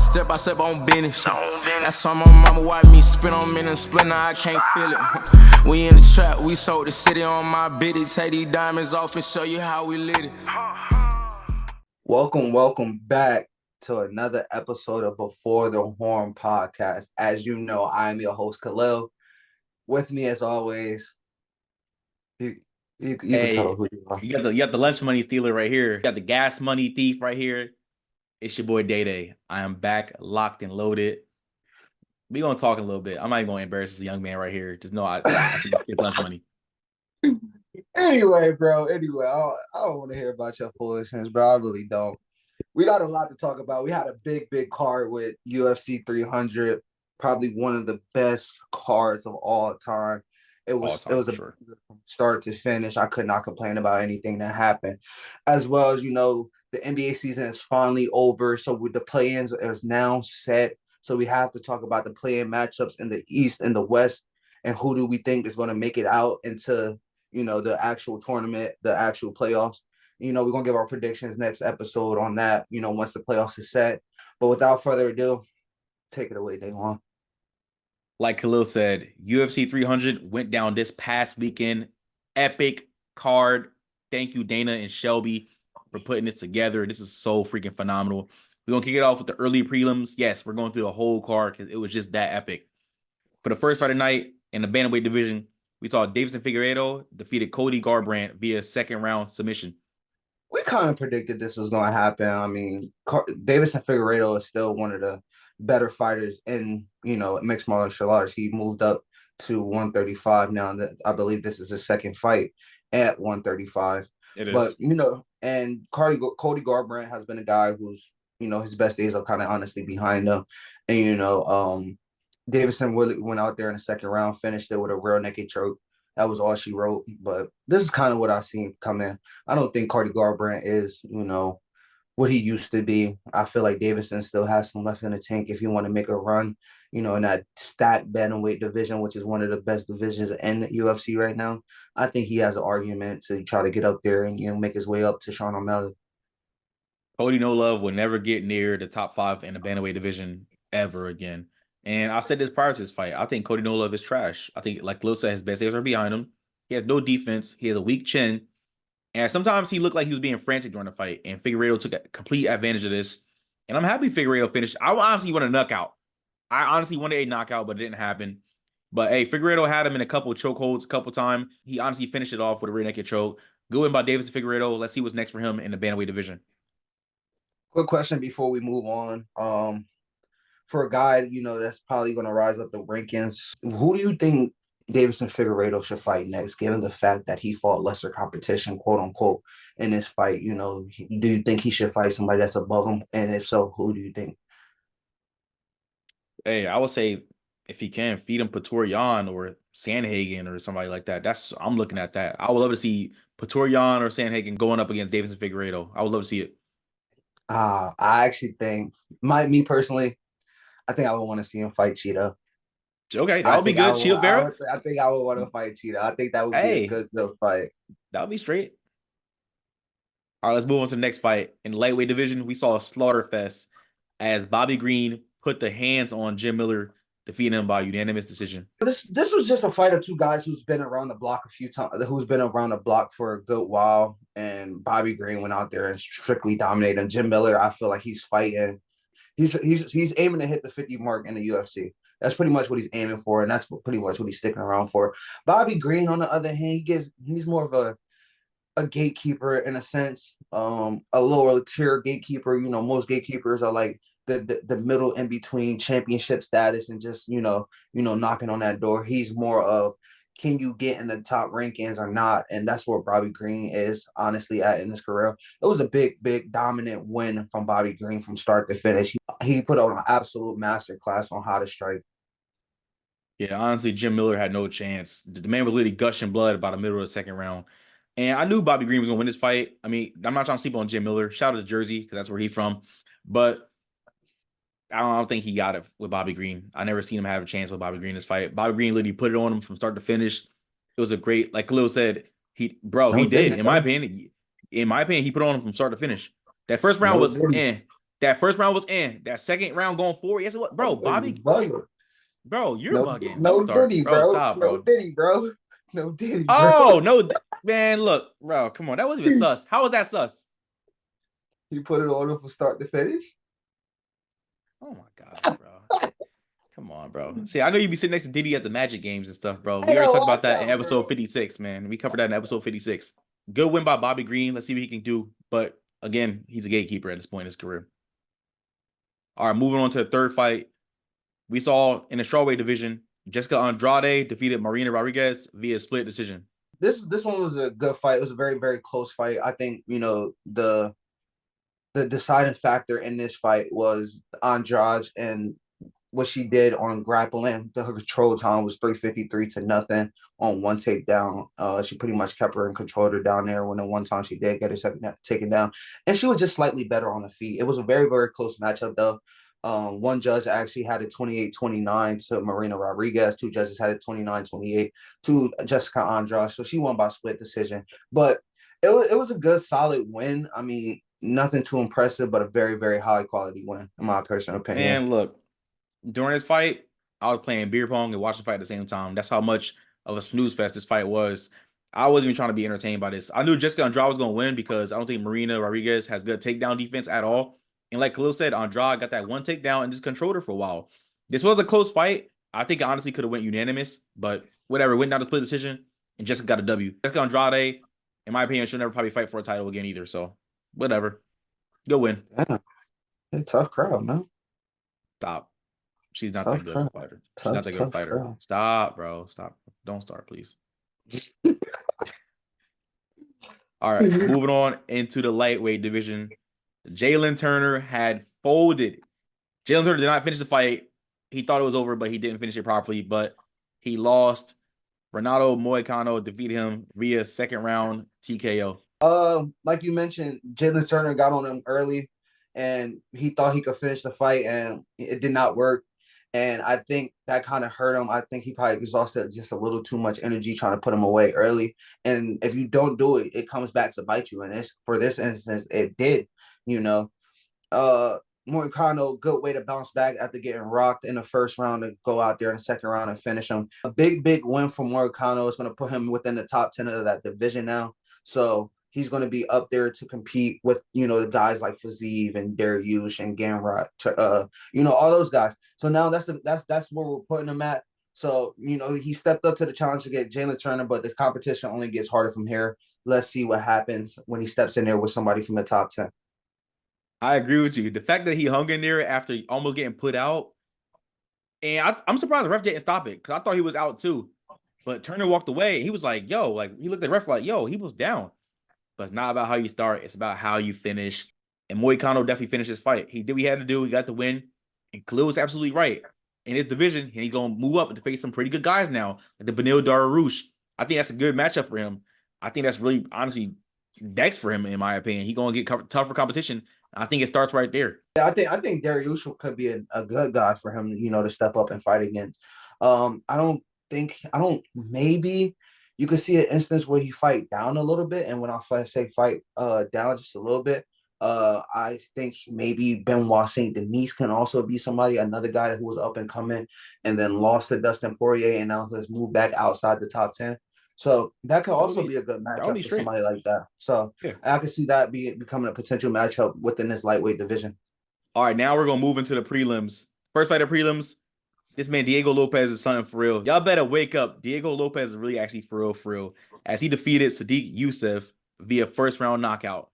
Step by step on business. That's on my mama, watch me spin on me and splinter, I can't feel it. We in the trap, we sold the city on my biddy. Take these diamonds off and show you how we lit it. Welcome back to another episode of Before the Horn podcast. As you know, I am your host, Khalil. With me, as always, you can tell who you are. You got the lunch money stealer right here. You got the gas money thief right here. It's your boy Day Day. I am back, locked and loaded. We gonna talk a little bit. I'm not even gonna embarrass this young man right here. Just know I think it's lunch money. Anyway, bro. I don't want to hear about your foolishness, bro. I really don't. We got a lot to talk about. We had a big card with UFC 300, probably one of the best cards of all time. It was Sure. From start to finish. I could not complain about anything that happened. As well as, the NBA season is finally over. So with the play-ins is now set. So we have to talk about the play-in matchups in the East and the West, and who do we think is going to make it out into, the actual tournament, the actual playoffs. We're going to give our predictions next episode on that, once the playoffs is set. But without further ado, take it away, Daewon. Like Khalil said, UFC 300 went down this past weekend. Epic card. Thank you, Dana and Shelby, for putting this together. This is so freaking phenomenal. We're going to kick it off with the early prelims. Yes, we're going through the whole card because it was just that epic. For the first Friday night in the bantamweight division, we saw Deiveson Figueiredo defeated Cody Garbrandt via second-round submission. We kind of predicted this was going to happen. I mean, Deiveson Figueiredo is still one of the better fighters in, mixed martial arts. He moved up to 135 now. That I believe this is his second fight at 135. It is. But, and Cody Garbrandt has been a guy who's, his best days are kind of honestly behind him. And, Deiveson really went out there in the second round, finished it with a rear naked choke. That was all she wrote. But this is kind of what I've seen come in. I don't think Cody Garbrandt is, what he used to be. I feel like Deiveson still has some left in the tank if you want to make a run, in that stacked bantamweight division, which is one of the best divisions in the UFC right now. I think he has an argument to try to get up there and, make his way up to Sean O'Malley. Cody No Love will never get near the top 5 in the bantamweight division ever again. And I said this prior to this fight. I think Cody No Love is trash. I think, like Lil said, his best days are behind him. He has no defense. He has a weak chin. And sometimes he looked like he was being frantic during the fight. And Figueiredo took a complete advantage of this. And I'm happy Figueiredo finished. I honestly want a knockout. I honestly wanted a knockout, but it didn't happen. But, hey, Figueiredo had him in a couple of chokeholds a couple times. He honestly finished it off with a rear naked choke. Good win by Deiveson Figueiredo. Let's see what's next for him in the bantamweight division. Quick question before we move on. For a guy, that's probably going to rise up the rankings, who do you think Deiveson Figueiredo should fight next, given the fact that he fought lesser competition, quote unquote, in this fight? Do you think he should fight somebody that's above him? And if so, who do you think? Hey, I would say if he can, feed him Petorian or Sandhagen or somebody like that. I'm looking at that. I would love to see Petorian or Sandhagen going up against Deiveson Figueiredo. I would love to see it. I actually think, me personally, I think I would want to see him fight Cheetah. Okay, that would be good. Cheetah Vera? I think I would want to fight Cheetah. I think that would be a good fight. That would be straight. All right, let's move on to the next fight. In the lightweight division, we saw a slaughter fest as Bobby Green put the hands on Jim Miller, defeating him by unanimous decision. This was just a fight of two guys who's been around the block a few times, who's been around the block for a good while. And Bobby Green went out there and strictly dominated. And Jim Miller, I feel like he's fighting. He's aiming to hit the 50 mark in the UFC. That's pretty much what he's aiming for, and that's pretty much what he's sticking around for. Bobby Green, on the other hand, he's more of a gatekeeper in a sense, a lower tier gatekeeper. Most gatekeepers are like the middle in between championship status and just knocking on that door. He's more of, can you get in the top rankings or not? And that's where Bobby Green is honestly at in his career. It was a big dominant win from Bobby Green from start to finish. He put on an absolute masterclass on how to strike. Yeah, honestly, Jim Miller had no chance. The man was literally gushing blood about the middle of the second round. And I knew Bobby Green was going to win this fight. I mean, I'm not trying to sleep on Jim Miller. Shout out to Jersey, because that's where he's from. But I don't think he got it with Bobby Green. I never seen him have a chance with Bobby Green in this fight. Bobby Green literally put it on him from start to finish. It was a great, like Khalil said, he did. In my opinion, he put on him from start to finish. That first round was That first round was in. That second round going forward, yes, it was. Bro, You Bobby, bugging. bro, you're No, bugging. Don't no start, Diddy, bro. bro. Stop, No bro. Diddy, bro. No Diddy, bro. Oh no, man! Look, bro, come on. That wasn't even sus. How was that sus? He put it on him from start to finish. Oh my gosh, bro. Come on, bro. See, I know you be sitting next to Diddy at the Magic games and stuff, bro. We Hey, already yo, talked about watch that in out, episode bro. 56, man. We covered that in episode 56. Good win by Bobby Green. Let's see what he can do. But again, he's a gatekeeper at this point in his career. All right, moving on to the third fight. We saw in the strawweight division, Jessica Andrade defeated Marina Rodriguez via split decision. This one was a good fight. It was a very, very close fight. I think, the deciding factor in this fight was Andrade and what she did on grappling. Her control time was 353 to nothing on one takedown. She pretty much kept her and controlled her down there when the one time she did get her second taken down. And she was just slightly better on the feet. It was a very, very close matchup though. One judge actually had it 28-29 to Marina Rodriguez. Two judges had it 29-28 to Jessica Andrade. So she won by split decision. But it was a good, solid win. I mean, nothing too impressive, but a very, very high quality win, in my personal opinion. Man, look, during this fight, I was playing beer pong and watching the fight at the same time. That's how much of a snooze fest this fight was. I wasn't even trying to be entertained by this. I knew Jessica Andrade was going to win because I don't think Marina Rodriguez has good takedown defense at all. And like Khalil said, Andrade got that one takedown and just controlled her for a while. This was a close fight. I think it honestly could have went unanimous, but whatever. Went down to split decision, and Jessica got a W. Jessica Andrade, in my opinion, she'll never probably fight for a title again either. So whatever. Go win. Yeah, tough crowd, man. Stop. She's not Tough that good of crowd. a fighter. She's Tough, not that good of a tough fighter. crowd. Stop, bro. Stop. Don't start, please. All right. Moving on into the lightweight division. Jalen Turner had folded. Jalen Turner did not finish the fight. He thought it was over, but he didn't finish it properly. But he lost. Renato Moicano defeated him via second round TKO. Like you mentioned, Jalen Turner got on him early, and he thought he could finish the fight, and it did not work. And I think that kind of hurt him. I think he probably exhausted just a little too much energy trying to put him away early. And if you don't do it, it comes back to bite you. And for this instance, it did. You know, uh, Moicano, good way to bounce back after getting rocked in the first round to go out there in the second round and finish him. A big, big win for Moicano is going to put him within the top 10 of that division now. So he's going to be up there to compete with, the guys like Fazeev and Dariush and Gamrot, all those guys. So now that's where we're putting him at. So, he stepped up to the challenge to get Jalen Turner, but the competition only gets harder from here. Let's see what happens when he steps in there with somebody from the top 10. I agree with you. The fact that he hung in there after almost getting put out, and I'm surprised the ref didn't stop it because I thought he was out too. But Turner walked away. He was like, yo, like he looked at the ref like, yo, he was down. But it's not about how you start. It's about how you finish. And Moicano definitely finished his fight. He did what he had to do. He got the win. And Khalil was absolutely right. In his division, and he's going to move up to face some pretty good guys now, like the Beneil Dariush. I think that's a good matchup for him. I think that's really, honestly, next for him, in my opinion. He's going to get tougher competition. I think it starts right there. Yeah, I think Dariush could be a good guy for him, to step up and fight against. Maybe you could see an instance where he fight down a little bit. And when I say fight down just a little bit, I think maybe Benoit Saint Denis can also be another guy who was up and coming and then lost to Dustin Poirier and now has moved back outside the top 10. So that could also be a good matchup for somebody like that. So yeah. I could see that becoming a potential matchup within this lightweight division. All right, now we're going to move into the prelims. First fight of prelims, this man, Diego Lopez, is something for real. Y'all better wake up. Diego Lopez is really actually for real, as he defeated Sadiq Youssef via first round knockout.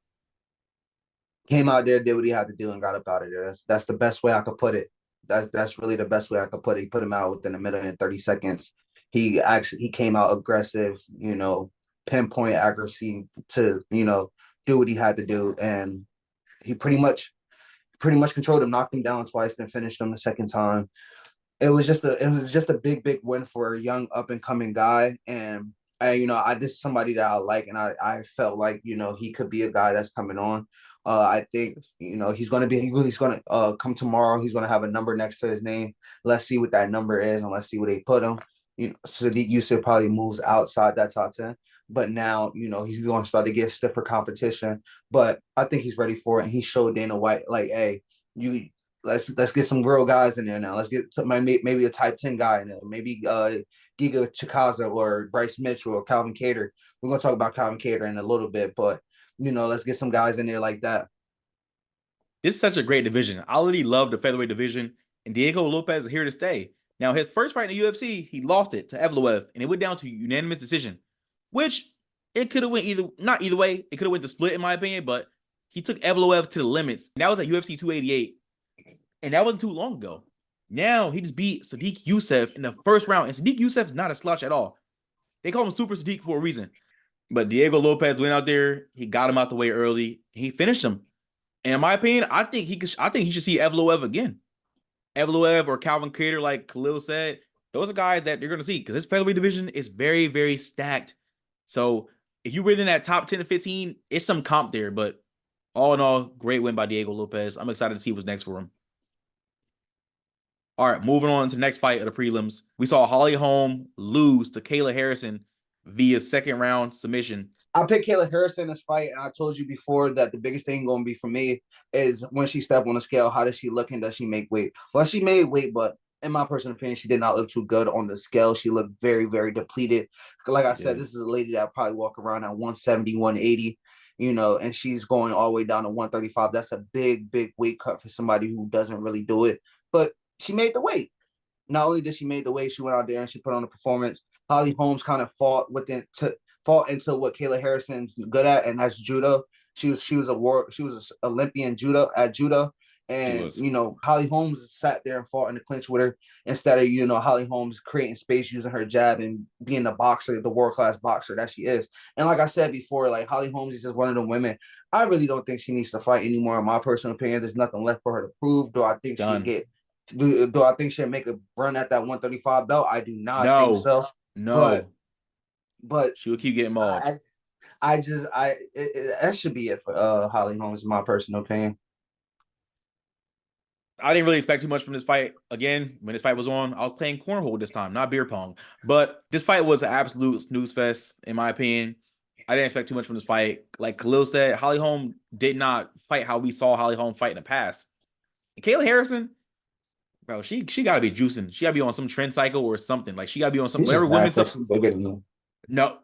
Came out there, did what he had to do, and got up out of there. That's the best way I could put it. That's really the best way I could put it. He put him out within a minute and 30 seconds. He came out aggressive, pinpoint accuracy to, do what he had to do. And he pretty much controlled him, knocked him down twice, then finished him the second time. It was just a big, big win for a young up and coming guy. And this is somebody that I like, and I felt like, he could be a guy that's coming on. I think, he's going to come tomorrow. He's going to have a number next to his name. Let's see what that number is, and let's see where they put him. Sadiq Youssef probably moves outside that top 10, but now, he's going to start to get stiffer competition, but I think he's ready for it. And he showed Dana White, like, hey, You let's get some real guys in there now. Let's get maybe a type 10 guy in there. Maybe Giga Chikaza or Bryce Mitchell or Calvin Cater. We're gonna talk about Calvin Cater in a little bit, but let's get some guys in there like that. This is such a great division. I already love the featherweight division, and Diego Lopez is here to stay. Now, his first fight in the UFC, he lost it to Evloev, and it went down to unanimous decision, which it could have went not either way. It could have went to split, in my opinion, but he took Evloev to the limits. And that was at UFC 288, and that wasn't too long ago. Now, he just beat Sadiq Youssef in the first round, and Sadiq Youssef is not a slouch at all. They call him Super Sadiq for a reason. But Diego Lopez went out there, he got him out the way early, he finished him. And in my opinion, I think he should see Evloev again. Evloev or Calvin Kattar, like Khalil said, those are guys that you're going to see because this featherweight division is very, very stacked. So if you're within that top 10 to 15, it's some comp there. But all in all, great win by Diego Lopez. I'm excited to see what's next for him. All right, moving on to the next fight of the prelims. We saw Holly Holm lose to Kayla Harrison via second round submission. I picked Kayla Harrison in this fight, and I told you before that the biggest thing going to be for me is when she stepped on the scale, how does she look and does she make weight? Well, she made weight, but in my personal opinion, she did not look too good on the scale. She looked very, very depleted. Like I said, this is a lady that probably walk around at 170, 180, and she's going all the way down to 135. That's a big, big weight cut for somebody who doesn't really do it. But she made the weight. Not only did she make the weight, she went out there and she put on a performance. Holly Holmes kind of fought into what Kayla Harrison's good at, and that's judo. She was an Olympian judo, and Holly Holmes sat there and fought in the clinch with her instead of Holly Holmes creating space using her jab and being the boxer, the world class boxer that she is. And like I said before, like Holly Holmes is just one of the women. I really don't think she needs to fight anymore. In my personal opinion, there's nothing left for her to prove. Do I think Do I think she'll make a run at that 135 belt? I do not think so. No. But she will keep getting mauled. That should be it for Holly Holmes, in my personal opinion. I didn't really expect too much from this fight. Again, when this fight was on, I was playing cornhole this time, not beer pong. But this fight was an absolute snooze fest, in my opinion. I didn't expect too much from this fight. Like Khalil said, Holly Holm did not fight how we saw Holly Holm fight in the past. And Kayla Harrison, bro, she got to be juicing. She got to be on some trend cycle or something. Like she got to be on some whatever women's stuff. No.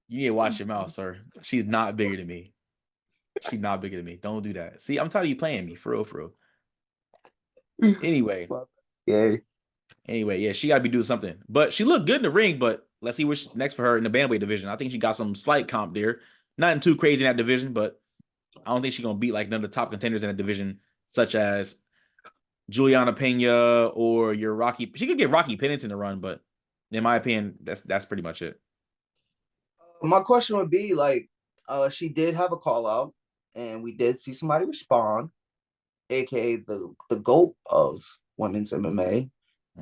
You need to watch your mouth, sir. She's not bigger than me. She's not bigger than me. Don't do that. See, I'm tired of you playing me, for real. Anyway. Yeah. Anyway, yeah, she got to be doing something. But she looked good in the ring, but let's see what's next for her in the bantamweight division. I think she got some slight comp there. Nothing too crazy in that division, but I don't think she's going to beat like none of the top contenders in that division, such as Juliana Pena or your Rocky. She could get Rocky Pennington to run, but in my opinion, that's pretty much it. My question would be like, she did have a call out, and we did see somebody respond, aka the GOAT of women's MMA,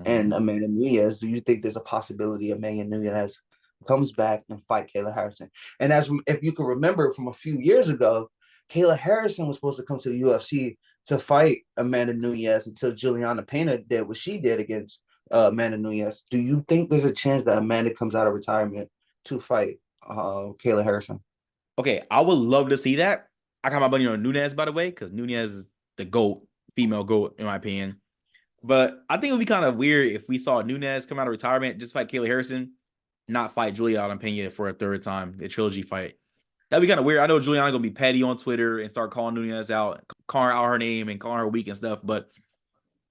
and Amanda Nunes. Do you think there's a possibility Amanda Nunes comes back and fight Kayla Harrison? And if you can remember from a few years ago, Kayla Harrison was supposed to come to the UFC to fight Amanda Nunes until Juliana Pena did what she did against Amanda Nunes. Do you think there's a chance that Amanda comes out of retirement to fight Kayla Harrison? Okay, I would love to see that. I got my money on Nunes, by the way, because Nunes is the GOAT, female GOAT, in my opinion. But I think it would be kind of weird if we saw Nunes come out of retirement, just fight Kayla Harrison, not fight Juliana Pena for a third time, the trilogy fight. That'd be kind of weird. I know Juliana gonna be petty on Twitter and start calling Nunes out, calling out her name and calling her weak and stuff. But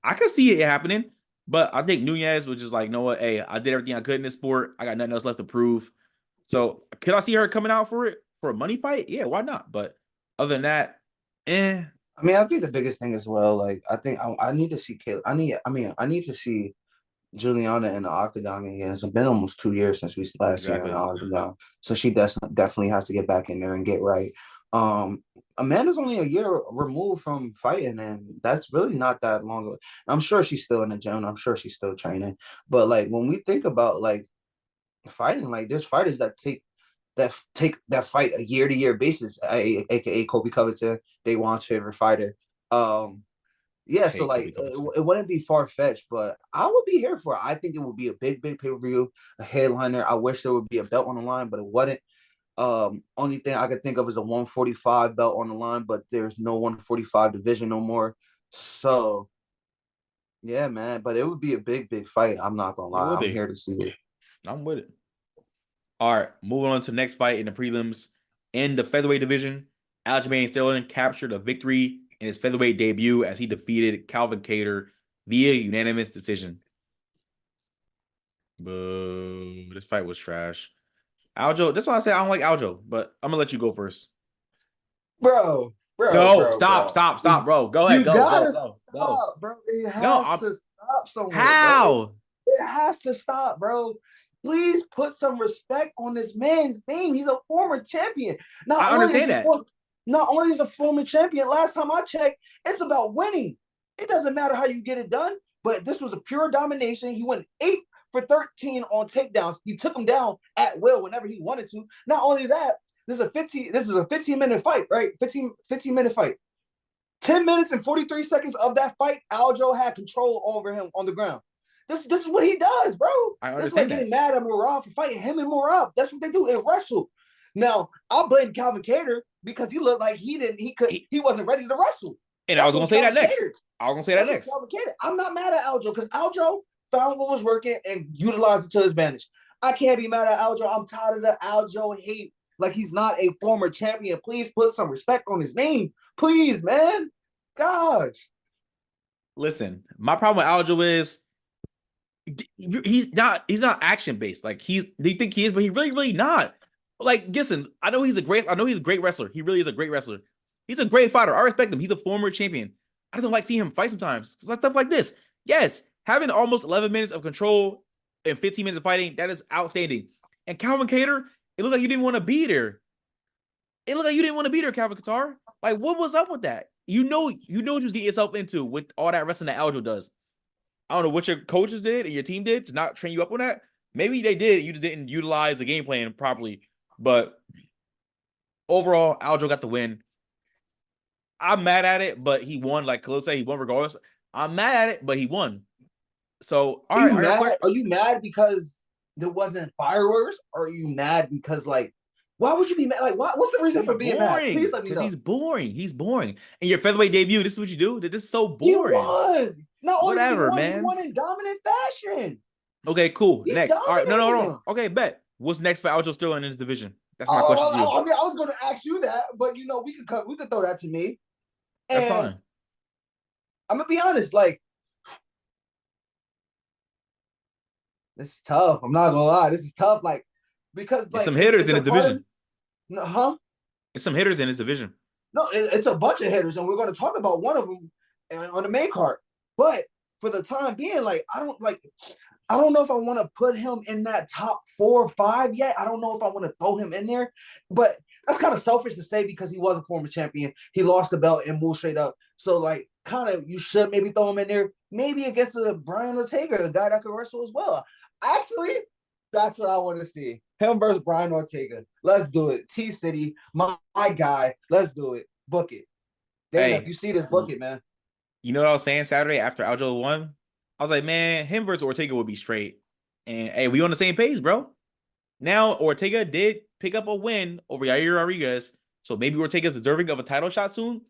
I could see it happening. But I think Nunes was just like, know what? Hey, I did everything I could in this sport. I got nothing else left to prove. So could I see her coming out for it for a money fight? Yeah, why not? But other than that, I mean, I think the biggest thing as well, like I think I need to see Kayla. I need to see Juliana in the octagon again. It's been almost 2 years since we last seen her in the octagon, so she definitely has to get back in there and get right. Amanda's only a year removed from fighting, and that's really not that long ago. I'm sure she's still in the gym. I'm sure she's still training. But like when we think about like fighting, like there's fighters that take that fight a year-to-year basis, aka Kobe Covington, Daywan's favorite fighter. Yeah, so like it wouldn't be far-fetched, but I would be here for it. I think it would be a big pay-per-view, a headliner. I wish there would be a belt on the line, but it wasn't. Only thing I could think of is a 145 belt on the line, but there's no 145 division no more. So yeah, man. But it would be a big fight. I'm not gonna It lie. will I'm be. here to see it. I'm with it. All right, moving on to the next fight in the prelims. In the featherweight division, Aljamain Sterling captured a victory in his featherweight debut as he defeated Calvin Kattar via unanimous decision. Boo. This fight was trash. Aljo, that's why I say I don't like Aljo, but I'm gonna let you go first. Bro, bro, No, bro, stop, bro. stop, stop, bro. Go ahead, You go, gotta go. stop, bro. It No, has I'm to stop somewhere, bro. how? It has to stop, bro. Please put some respect on this man's name. He's a former champion. Not I only is understand he that. not only is a former champion, last time I checked, it's about winning. It doesn't matter how you get it done, but this was a pure domination. He went 8 for 13 on takedowns. He took him down at will whenever he wanted to. Not only that, this is a 15-minute fight, right? 15-minute fight. 10 minutes and 43 seconds of that fight, Aljo had control over him on the ground. This is what he does, bro. I This is like understand getting that. mad at Morab for fighting him and Morab. That's what they do. They wrestle. Now, I'll blame Calvin Kattar because he looked like he wasn't ready to wrestle. And I That's was gonna on say that Calvin next. Kattar. I was gonna say that That's on next. Calvin Kattar. I'm not mad at Aljo because Aljo found what was working and utilized it to his advantage. I can't be mad at Aljo. I'm tired of the Aljo hate. Like he's not a former champion. Please put some respect on his name. Please, man. Gosh. Listen, my problem with Aljo is he's not action based. Like do you think he is? But he really not. Like, listen, I know he's a great wrestler. He really is a great wrestler. He's a great fighter. I respect him. He's a former champion. I just don't like seeing him fight sometimes. Stuff like this. Yes, having almost 11 minutes of control and 15 minutes of fighting, that is outstanding. And Calvin Kattar, it looked like you didn't want to be there. It looked like you didn't want to be there, Calvin Kattar. Like, what was up with that? You know what you was getting yourself into with all that wrestling that Aljo does. I don't know what your coaches did and your team did to not train you up on that. Maybe they did. You just didn't utilize the game plan properly. But overall, Aljo got the win. I'm mad at it, but he won. Like Khalil said, he won regardless. I'm mad at it, but he won. So, all Are right, you I got a mad? question. Are you mad because there wasn't fireworks? Or are you mad because like why would you be mad? Like what's the reason He's for being mad? boring Please let me because know. he's boring. He's boring. And your featherweight debut, this is what you do? This is so He boring. won. Not only did Whatever, he man. won in dominant fashion. Okay, cool. He Next. All right. No, dominated hold on. him. Okay, bet. What's next for Aljo Sterling in this division? That's my question to you. I mean, I was going to ask you that, but we could throw that to me. That's And fine. I'm gonna be honest, like this is tough. I'm not gonna lie, this is tough. Like because It's like some hitters it's in a his part of division. no, huh? It's some hitters in his division. No, it's a bunch of hitters, and we're going to talk about one of them on the main card. But for the time being, like I don't know if I want to put him in that top 4 or 5 yet. I don't know if I want to throw him in there, but that's kind of selfish to say because he was a former champion. He lost the belt and moved straight up. So like, kind of, you should maybe throw him in there, maybe against a Brian Ortega, a guy that could wrestle as well. Actually, that's what I want to see. Him versus Brian Ortega. Let's do it. T City, my guy. Let's do it. Book it. Dana, if Hey, you see this, book it, man. you know what I was saying Saturday after Aljo won? I was like, man, him versus Ortega would be straight. And hey, we on the same page, bro. Now Ortega did pick up a win over Yair Rodriguez, so maybe Ortega's deserving of a title shot soon.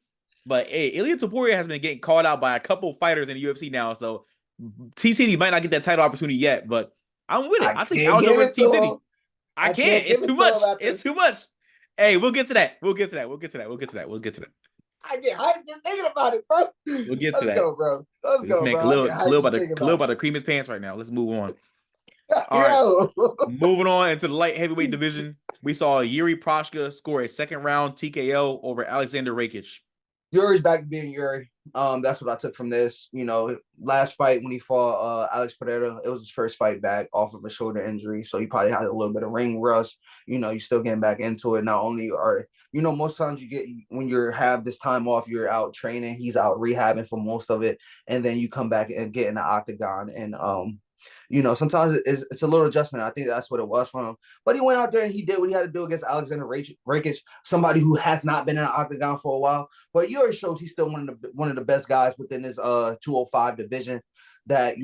But hey, Ilya Taporia has been getting called out by a couple fighters in the UFC now, so T City might not get that title opportunity yet. But I'm with it. I I think can't Aljo give versus it T to him. City. I I can't can't. give It's it too to much. him after. It's too much. Hey, we'll get to that. We'll get to that. We'll get to that. We'll get to that. We'll get to that. We'll get to that. I get hyped just thinking about it, bro. We'll get to Let's that. go, bro. Let's This go, man bro. I get hyped just thinking Khalil about about to cream his pants right now. Let's move on. it. All right. Yo. Moving on into the light heavyweight division, we saw Yuri Prochka score a second round TKO over Alexander Rakic. Yuri's back to being Yuri. That's what I took from this. You know, last fight when he fought Alex Pereira, it was his first fight back off of a shoulder injury. So he probably had a little bit of ring rust. You know, you're still getting back into it. Not only are most times you get when you have this time off, you're out training, he's out rehabbing for most of it, and then you come back and get in the octagon. And sometimes it's a little adjustment. I think that's what it was for him. But he went out there and he did what he had to do against Alexander Rakic, somebody who has not been in an octagon for a while. But Yuri shows he's still one of the best guys within his 205 division. That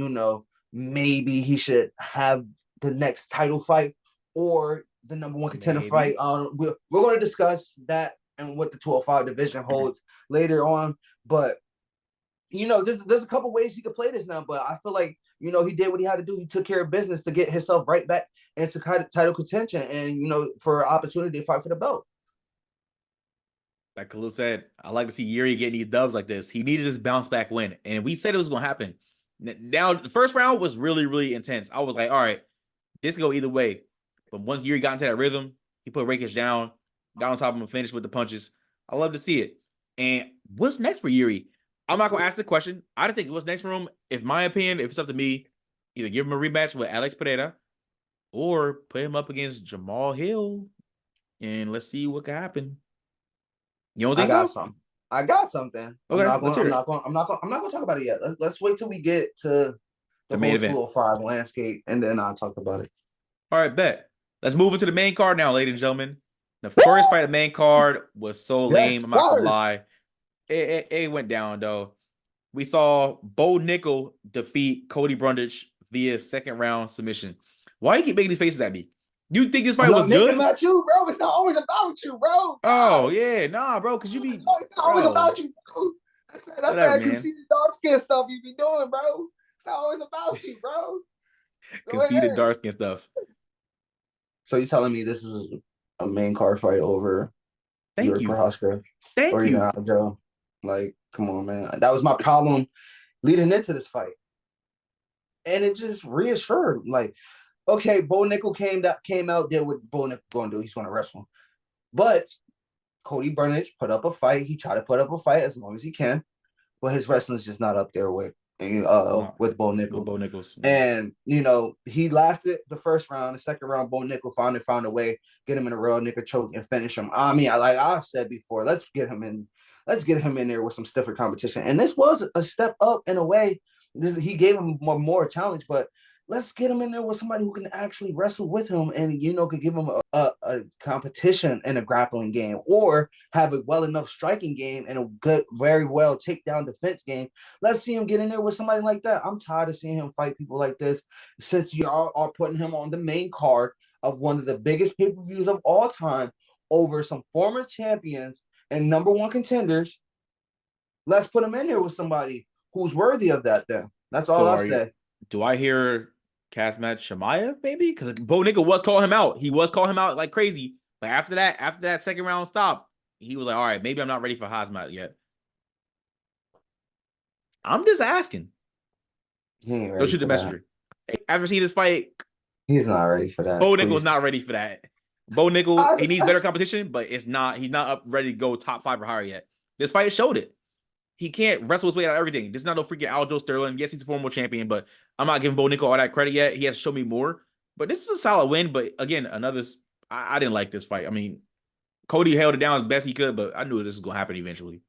maybe he should have the next title fight, or the number one contender Maybe. fight. We're going to discuss that and what the 205 division holds later on. But there's a couple ways he could play this now. But I feel like he did what he had to do. He took care of business to get himself right back into kind of title contention, and for an opportunity to fight for the belt. Like Khalil said, I like to see Yuri getting these dubs like this. He needed this bounce back win, and we said it was going to happen. Now, the first round was really, really intense. I was like, all right, this can go either way. But once Yuri got into that rhythm, he put Rakic down, got on top of him, finished with the punches. I love to see it. And what's next for Yuri? I'm not going to ask the question. I don't think what's next for him, if my opinion, if it's up to me, either give him a rematch with Alex Pereira or put him up against Jamal Hill, and let's see what can happen. You don't think so? I got something. Okay, I'm not going to talk about it yet. Let's wait till we get to the main whole 205 landscape, and then I'll talk about it. All right, bet. Let's move into the main card now, ladies and gentlemen. The first fight of the main card was so lame. I'm not gonna lie. It went down though. We saw Bo Nickel defeat Cody Brundage via second round submission. Why do you keep making these faces at me? You think this fight was good? I'm not you, bro. It's not always about you, bro. Oh yeah, nah, bro. Because you be. It's not always about you, bro. That's that conceited dark skin stuff you be doing, bro. It's not always about you, bro. Conceited dark skin stuff. So you telling me this is a main card fight over Yuri Prohaska? Thank you. Joe? Like, come on, man. That was my problem leading into this fight. And it just reassured, like, okay, Bo Nickel came out, did what Bo Nickel going to do. He's going to wrestle. But Cody Brundage put up a fight. He tried to put up a fight as long as he can. But his wrestling's just not up there with Bo Nickel. Bo Nichols. And, he lasted the first round. The second round, Bo Nickel found a way, get him in a real nigga choke and finish him. I mean, like I said before, let's get him in there with some stiffer competition. And this was a step up in a way. He gave him more challenge, but let's get him in there with somebody who can actually wrestle with him and, could give him a competition in a grappling game or have a well enough striking game and a good, very well takedown defense game. Let's see him get in there with somebody like that. I'm tired of seeing him fight people like this since y'all are putting him on the main card of one of the biggest pay-per-views of all time over some former champions and number one contenders. Let's put him in there with somebody who's worthy of that then. That's all I say. Do I hear Kazmat Shemaya, maybe? Because Bo Nickel was calling him out. He was calling him out like crazy. But after that second round stop, he was like, all right, maybe I'm not ready for Hazmat yet. I'm just asking. Go shoot the messenger. After seeing this fight, he's not ready for that. Bo Nickel's not ready for that. Bo Nickel, he needs better competition, but he's not up ready to go top 5 or higher yet. This fight showed it. He can't wrestle his way out of everything. This is not no freaking Aldo Sterling. Yes, he's a former champion, but I'm not giving Bo Nickel all that credit yet. He has to show me more. But this is a solid win. But again, I didn't like this fight. I mean, Cody held it down as best he could, but I knew this was going to happen eventually.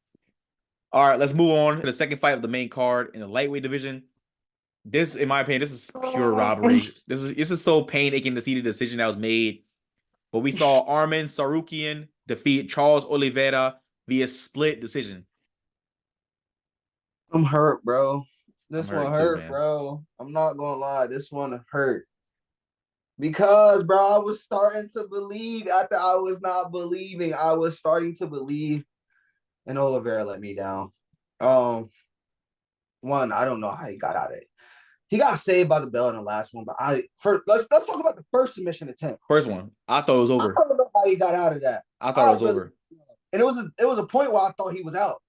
All right, let's move on to the second fight of the main card in the lightweight division. This, in my opinion, this is pure robbery. This is so painstaking to see the decision that was made. But we saw Arman Tsarukyan defeat Charles Oliveira via split decision. I'm hurt, bro. This one hurt, bro. I'm not gonna lie. This one hurt. Because, bro, I was starting to believe after I was not believing. I was starting to believe, and Oliveira let me down. One, I don't know how he got out of it. He got saved by the bell in the last one, but let's talk about the first submission attempt. First one, I thought it was over. I don't know how he got out of that. I thought it was over. And it was a point where I thought he was out.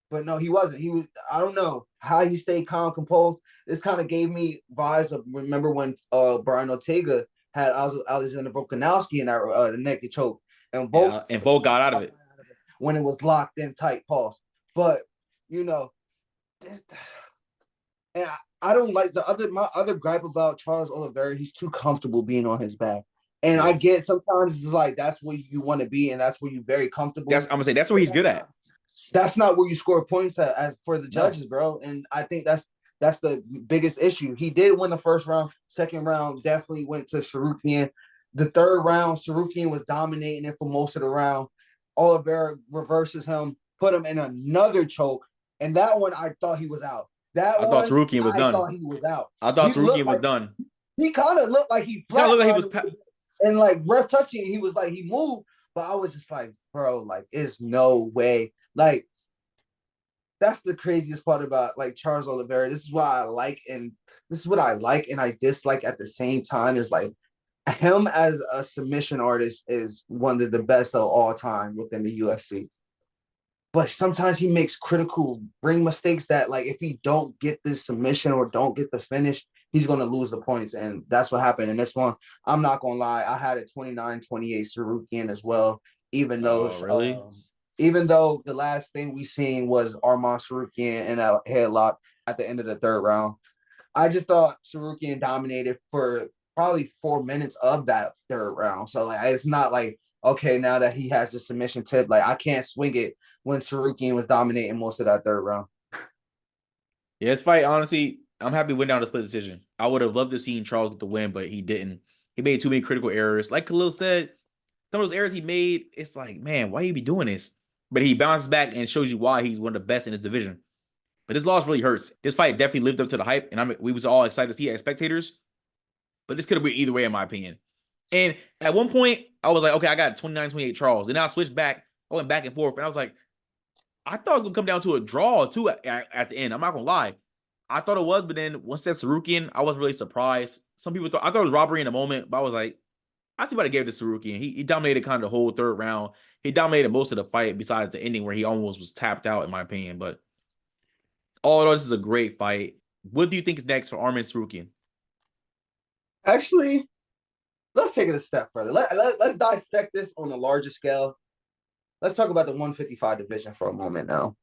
But no, he wasn't. He was. I don't know how he stayed calm, composed. This kind of gave me vibes of remember when Brian Ortega had Alexander Volkanovski in that the naked choke, and Volk got out of it when it was locked in tight pause. But this, and I don't like my other gripe about Charles Oliveira. He's too comfortable being on his back. And I get sometimes it's like that's where you want to be, and that's where you're very comfortable. I'm gonna say that's where he's good at. That's not where you score points at for the judges, bro. And I think that's the biggest issue. He did win the first round. Second round definitely went to Tsarukyan. The third round, Tsarukyan was dominating it for most of the round. Oliveira reverses him, put him in another choke, and that one I thought he was out. I thought Tsarukyan was done. I thought he was out. I thought Tsarukyan was done. He kind of looked like he was And like ref touching, he was like, he moved, but I was just like, bro, like, there's no way. Like, that's the craziest part about like Charles Oliveira. This is what I like and I dislike at the same time. Is like him as a submission artist is one of the best of all time within the UFC. But sometimes he makes critical ring mistakes that, like, if he don't get this submission or don't get the finish, he's going to lose the points. And that's what happened in this one. I'm not going to lie. I had a 29-28 Sarukian as well, even though Oh, really? even though the last thing we seen was Arman Sarukian in a headlock at the end of the third round. I just thought Sarukian dominated for probably 4 minutes of that third round. So like it's not like okay, now that he has the submission tip, like I can't swing it when Sarukian was dominating most of that third round. Yeah, this fight, honestly, I'm happy he went down to split decision. I would have loved to see Charles get the win, but he didn't. He made too many critical errors. Like Khalil said, some of those errors he made, it's like, man, why you be doing this? But he bounced back and shows you why he's one of the best in his division. But this loss really hurts. This fight definitely lived up to the hype, and we was all excited to see it as spectators. But this could have been either way, in my opinion. And at one point, I was like, okay, I got 29-28 Charles. Then I switched back. I went back and forth, and I was like, I thought it was gonna come down to a draw too at the end. I'm not gonna lie. I thought it was, but then once that Sarukian, I wasn't really surprised. Some people thought I thought it was robbery in the moment, but I was like, I see why they gave it to Sarukian. He dominated kind of the whole third round. He dominated most of the fight, besides the ending where he almost was tapped out, in my opinion. But all in all, this is a great fight. What do you think is next for Arman Sarukian? Actually, let's take it a step further. Let's dissect this on a larger scale. Let's talk about the 155 division for a moment now.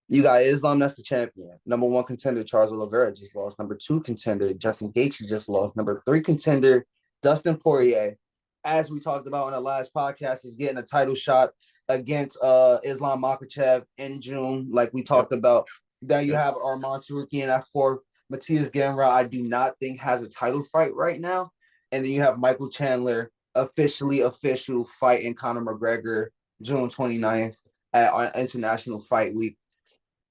You got Islam, that's the champion. Number one contender, Charles Oliveira just lost. Number two contender, Justin Gaethje just lost. Number three contender, Dustin Poirier, as we talked about in the last podcast, is getting a title shot against Islam Makhachev in June, like we talked about. Then you have Arman Tsarukyan at fourth. Matias Gamrot, I do not think has a title fight right now. And then you have Michael Chandler, official fighting Conor McGregor June 29th at International Fight Week.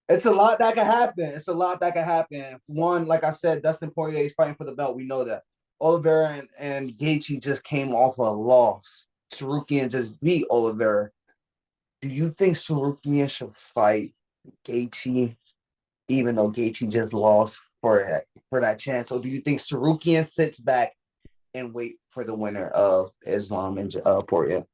It's a lot that can happen. It's a lot that can happen. One, like I said, Dustin Poirier is fighting for the belt. We know that. Oliveira and Gaethje just came off a loss. Sarukian just beat Oliveira. Do you think Sarukian should fight Gaethje, even though Gaethje just lost for that chance? Or do you think Sarukian sits back and wait for the winner of Islam and Poirier?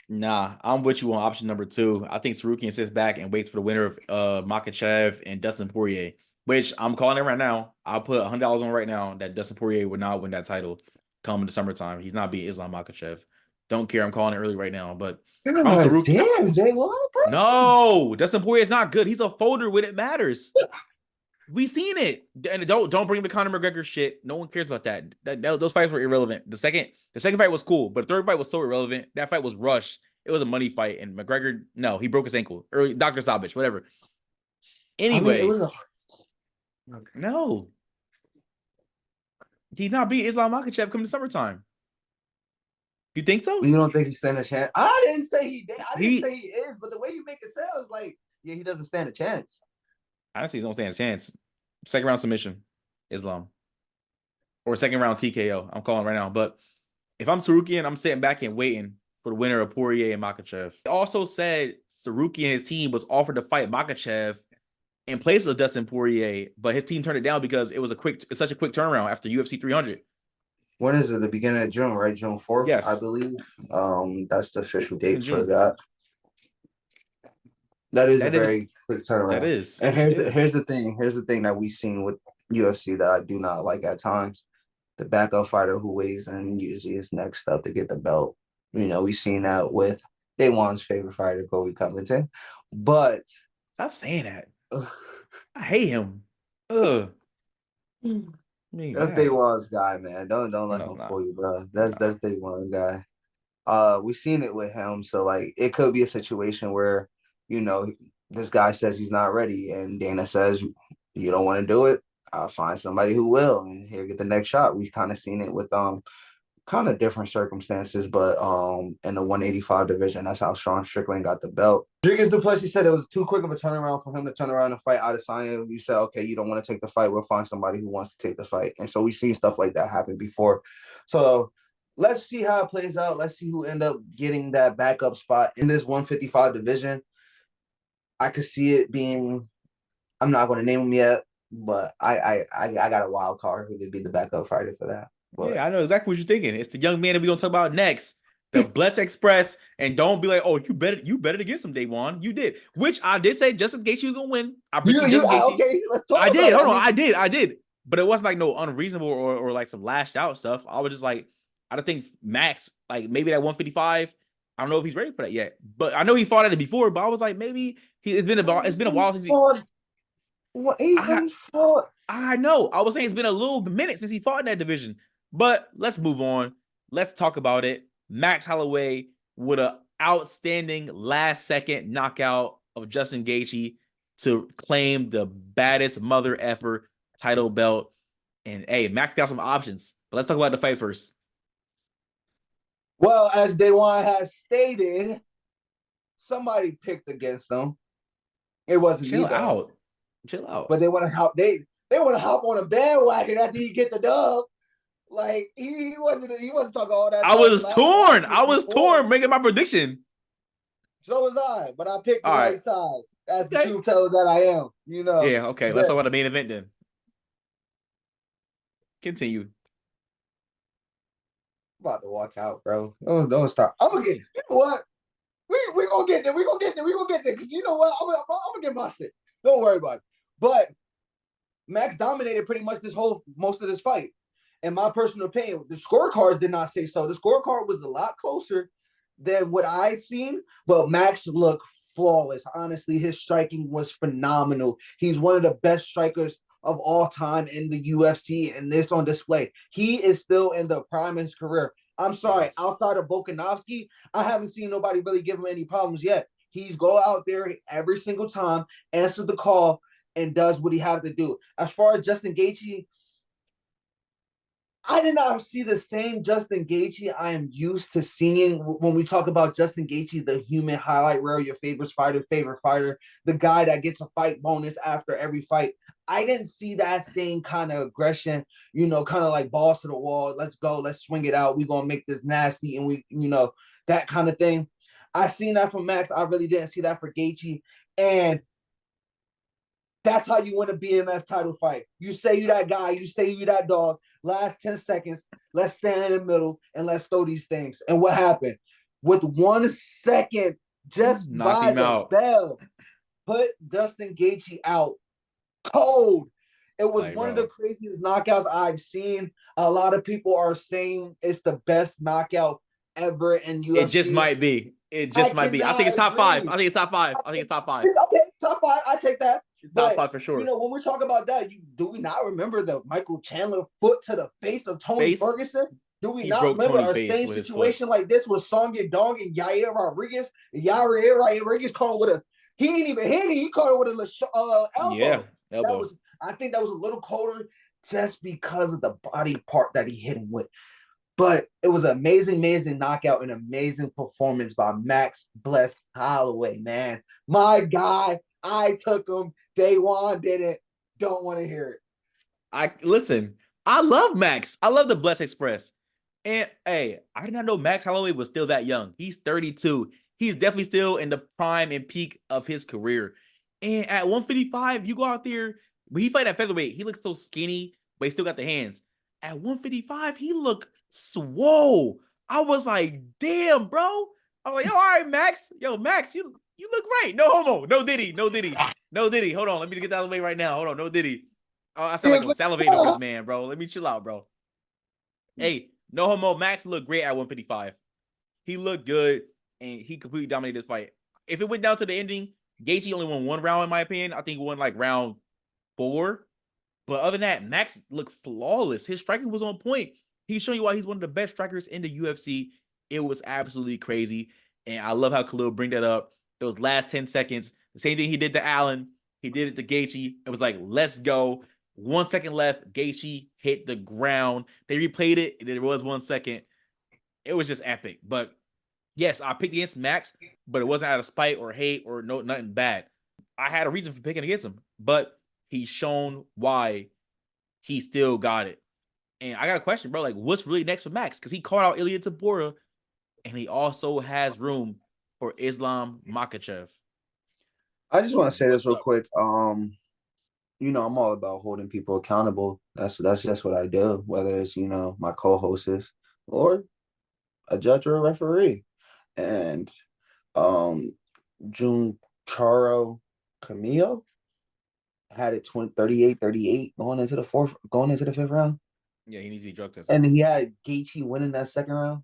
Nah, I'm with you on option number two. I think Sarukian sits back and waits for the winner of Makhachev and Dustin Poirier, which I'm calling it right now. I'll put $100 on right now that Dustin Poirier would not win that title come in the summertime. He's not beating Islam Makhachev. Don't care. I'm calling it early right now. But I'm damn, Jay, what, bro? No, Dustin Poirier is not good. He's a folder when it matters. We seen it, and don't bring the Conor McGregor shit. No one cares about that. Those fights were irrelevant. The second fight was cool, but the third fight was so irrelevant. That fight was rushed. It was a money fight, and McGregor, no, he broke his ankle. Early Dr. Stoppage, whatever. Anyway, it was no, he's not beat Islam Makhachev come the summertime. You think so? You don't think he stand a chance? I didn't say he did. I didn't say he is, but the way you make it sound is like, yeah, he doesn't stand a chance. Honestly, he don't stand a chance. Second round submission, Islam. Or second round TKO. I'm calling right now. But if I'm Sarukian, I'm sitting back and waiting for the winner of Poirier and Makhachev. He also said Sarukian and his team was offered to fight Makhachev in place of Dustin Poirier, but his team turned it down because it's such a quick turnaround after UFC 300. When is it? The beginning of June, right? June 4th, yes. I believe. That's the official date for that. That is a very quick turnaround. That is. And here's the thing. Here's the thing that we've seen with UFC that I do not like at times. The backup fighter who weighs in usually is next up to get the belt. You know, we've seen that with Day One's favorite fighter, Kobe Covington. But stop saying that. I hate him. Ugh. That's Day One's guy, man. Don't let him fool you, bro. That's Day One's guy. We've seen it with him. So like it could be a situation where, you know, this guy says he's not ready, and Dana says, you don't want to do it, I'll find somebody who will, and he'll get the next shot. We've kind of seen it with kind of different circumstances, but in the 185 division, that's how Sean Strickland got the belt. Rodriguez Duplessis said it was too quick of a turnaround for him to turn around and fight Adesanya. You said, okay, you don't want to take the fight, we'll find somebody who wants to take the fight. And so we've seen stuff like that happen before. So let's see how it plays out. Let's see who end up getting that backup spot in this 155 division. I could see it being. I'm not going to name him yet, but I got a wild card who could be the backup fighter for that. But Yeah, I know exactly what you're thinking. It's the young man that we're gonna talk about next, the Bless Express. And don't be like, oh, you better to get some day one. You did, which I did say Justin Gaethje was gonna win. I predicted Justin Gaethje. okay. Let's talk I about did. it. Hold on, I did. But it wasn't like no unreasonable or like some lashed out stuff. I was just like, I don't think Max, like maybe that 155. I don't know if he's ready for that yet. But I know he fought at it before. But I was like, maybe it's been a while since he. He's I been fought. I know. I was saying it's been a little minute since he fought in that division. But let's move on. Let's talk about it. Max Holloway with an outstanding last second knockout of Justin Gaethje to claim the baddest mother effer title belt. And hey, Max got some options. But let's talk about the fight first. Well, as Daywan has stated, somebody picked against him. It wasn't Chill me though. out. Chill out. But they want to hop. They want to hop on a bandwagon after he get the dub. Like he wasn't talking all that. I was torn. I was torn making my prediction. So was I, but I picked the All right right. side. As the truth teller that I am, you know. Yeah, okay. Let's talk about the main event then. Continue. I'm about to walk out, bro. Don't start. I'm gonna get. You know what? We gonna get there. We gonna get there. We gonna get there. Cause you know what? I'm gonna get my shit. Don't worry about it. But Max dominated pretty much most of this fight. In my personal opinion, the scorecards did not say so. The scorecard was a lot closer than what I'd seen, but Max looked flawless. Honestly, his striking was phenomenal. He's one of the best strikers of all time in the UFC, and this on display. He is still in the prime of his career. I'm sorry, outside of Volkanovski, I haven't seen nobody really give him any problems yet. He's go out there every single time, answer the call, and does what he have to do. As far as Justin Gaethje, I did not see the same Justin Gaethje I am used to seeing when we talk about Justin Gaethje, the human highlight reel, your favorite fighter, the guy that gets a fight bonus after every fight. I didn't see that same kind of aggression, kind of like balls to the wall. Let's go, let's swing it out. We're gonna make this nasty, and that kind of thing. I seen that from Max. I really didn't see that for Gaethje, and that's how you win a BMF title fight. You say you that guy, you say you that dog. Last 10 seconds, let's stand in the middle and let's throw these things. And what happened? With 1 second, just by the bell, put Justin Gaethje out cold. It was one of the craziest knockouts I've seen. A lot of people are saying it's the best knockout ever in UFC. It just might be. It just might be. I think it's top five. I think it's top five. Okay, top five. I take that. Top five for sure. When we talk about that, do we not remember the Michael Chandler foot to the face of Tony Ferguson? Do we not remember our same situation like this with Song Yadong and Yair Rodriguez? Yair Rodriguez caught him with he didn't even hit it. He caught it with a elbow. Yeah, elbow. I think that was a little colder just because of the body part that he hit him with. But it was an amazing knockout, an amazing performance by Max Bless Holloway, man. My guy, I took him. Daywan didn't. Don't want to hear it. Listen, I love Max. I love the Bless Express. And hey, I did not know Max Holloway was still that young. He's 32. He's definitely still in the prime and peak of his career. And at 155, you go out there, when he fight at featherweight, he looks so skinny, but he still got the hands. At 155, he looked swole. I was like, damn, bro. I was like, yo, all right, Max. Yo, Max, you look right. No homo. No Diddy. Hold on. Let me get that out of the way right now. Hold on. No Diddy. Oh, I sound like I'm salivating over this man, bro. Let me chill out, bro. Hey, no homo. Max looked great at 155. He looked good, and he completely dominated this fight. If it went down to the ending, Gaethje only won 1 round, in my opinion. I think he won like round 4. But other than that, Max looked flawless. His striking was on point. He's showing you why he's one of the best strikers in the UFC. It was absolutely crazy. And I love how Khalil bring that up. Those last 10 seconds, the same thing he did to Allen, he did it to Gaethje. It was like, let's go. 1 second left. Gaethje hit the ground. They replayed it. There was 1 second. It was just epic. But yes, I picked against Max, but it wasn't out of spite or hate or nothing bad. I had a reason for picking against him, but he's shown why he still got it. And I got a question, bro. Like, what's really next for Max? Because he called out Ilya Tabora, and he also has room for Islam Makhachev. I just want to say this What's real up? quick. I'm all about holding people accountable. That's just what I do, whether it's, my co-hosts or a judge or a referee. And um June Charo Camillo had it 38 going into the fifth round. Yeah, he needs to be drug tested. And he had Gaethje winning that second round.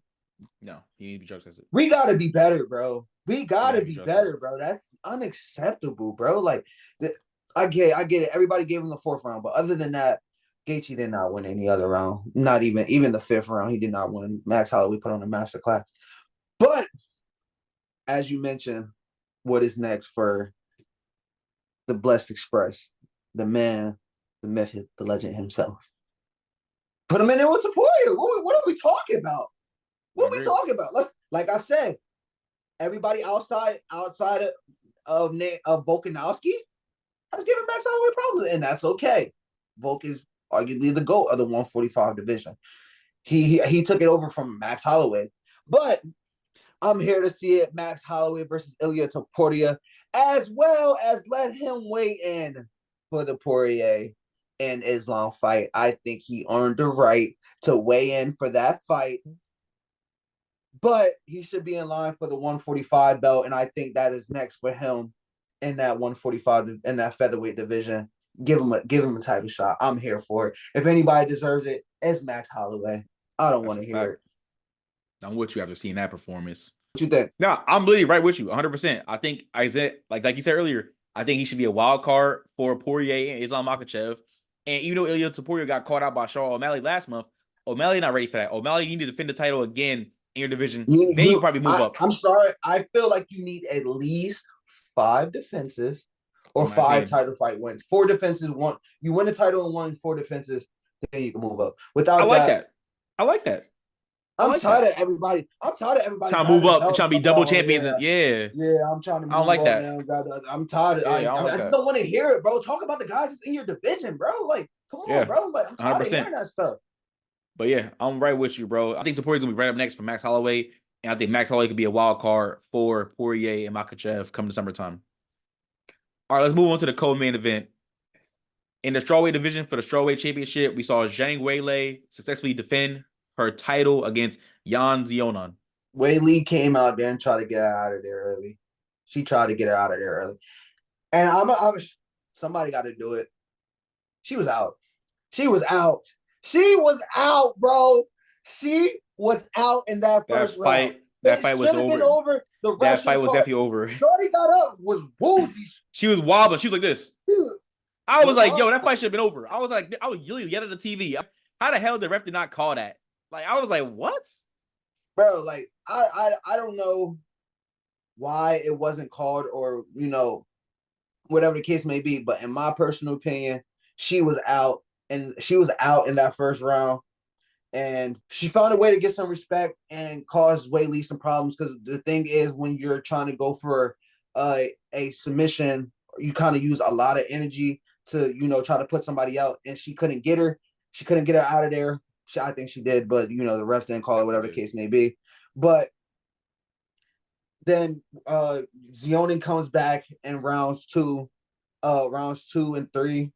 No, he needs to be drug tested. We gotta be better, bro. We gotta be Drug tested. better, bro. That's unacceptable, bro. Like, I get it. Everybody gave him the fourth round, but other than that, Gaethje did not win any other round. Not even the fifth round. He did not win. Max Holloway put on a masterclass. But as you mentioned, what is next for the Blessed Express, the man, the myth, the legend himself? Put him in there with Taporia. What are we talking about? What are we talking about? Let's, like I said, everybody outside of Volkanovski has given Max Holloway problems, and that's okay. Volk is arguably the GOAT of the 145 division. He took it over from Max Holloway, but I'm here to see it: Max Holloway versus Ilya Topuria, as well as let him weigh in for the Poirier and Islam fight. I think he earned the right to weigh in for that fight. But he should be in line for the 145 belt, and I think that is next for him in that 145 in that featherweight division. Give him a title shot. I'm here for it. If anybody deserves it, it's Max Holloway. I don't want to hear it. I'm with you after seeing that performance. What you think? No, I'm really right with you, 100%. I think Isaiah, like you said earlier, I think he should be a wild card for Poirier and Islam Makhachev. And even though Ilya Topuria got caught out by Sean O'Malley last month, O'Malley not ready for that. O'Malley, you need to defend the title again in your division. Then you probably move up. I'm sorry. I feel like you need at least 5 defenses or 5 title fight wins. 4 defenses, one. You win the title and won 4 defenses, then you can move up. Without I like that. I like that. I'm tired of everybody. I'm tired of everybody trying to move up and trying to be double champions. Yeah, I'm trying to move I don't like up that. now. I'm tired of I just don't want to hear it, bro. Talk about the guys that's in your division, bro. Like, come on, bro. Like, I'm tired of hearing that stuff. But yeah, I'm right with you, bro. I think Topuria's gonna be right up next for Max Holloway. And I think Max Holloway could be a wild card for Poirier and Makhachev come December time. All right, let's move on to the co-main event. In the strawweight division for the strawweight championship, we saw Zhang Weili successfully defend her title against Yan Xiaonan. Weili came out there and tried to get her out of there early. She tried to get her out of there early. And somebody got to do it. She was out. She was out. She was out, bro. She was out in that first round. That fight was over. That fight was definitely over. Shorty got up, was woozy. She was wobbling. She was like this. I was like, yo, that fight should have been over. I was really yelling at the TV. How the hell did the ref did not call that? Like, I was like, what? Bro, like, I don't know why it wasn't called or, whatever the case may be. But in my personal opinion, she was out. And she was out in that first round. And she found a way to get some respect and cause Weili some problems. Because the thing is, when you're trying to go for a submission, you kind of use a lot of energy to, try to put somebody out. And she couldn't get her. She couldn't get her out of there. I think she did, but, the ref didn't call it, whatever the case may be. But then Xiaonan comes back in rounds two and three.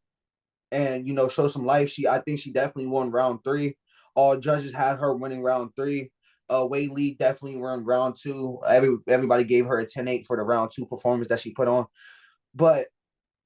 And show some life. I think she definitely won round 3. All judges had her winning round 3. Weili definitely won round 2. Everybody gave her a 10-8 for the round 2 performance that she put on. But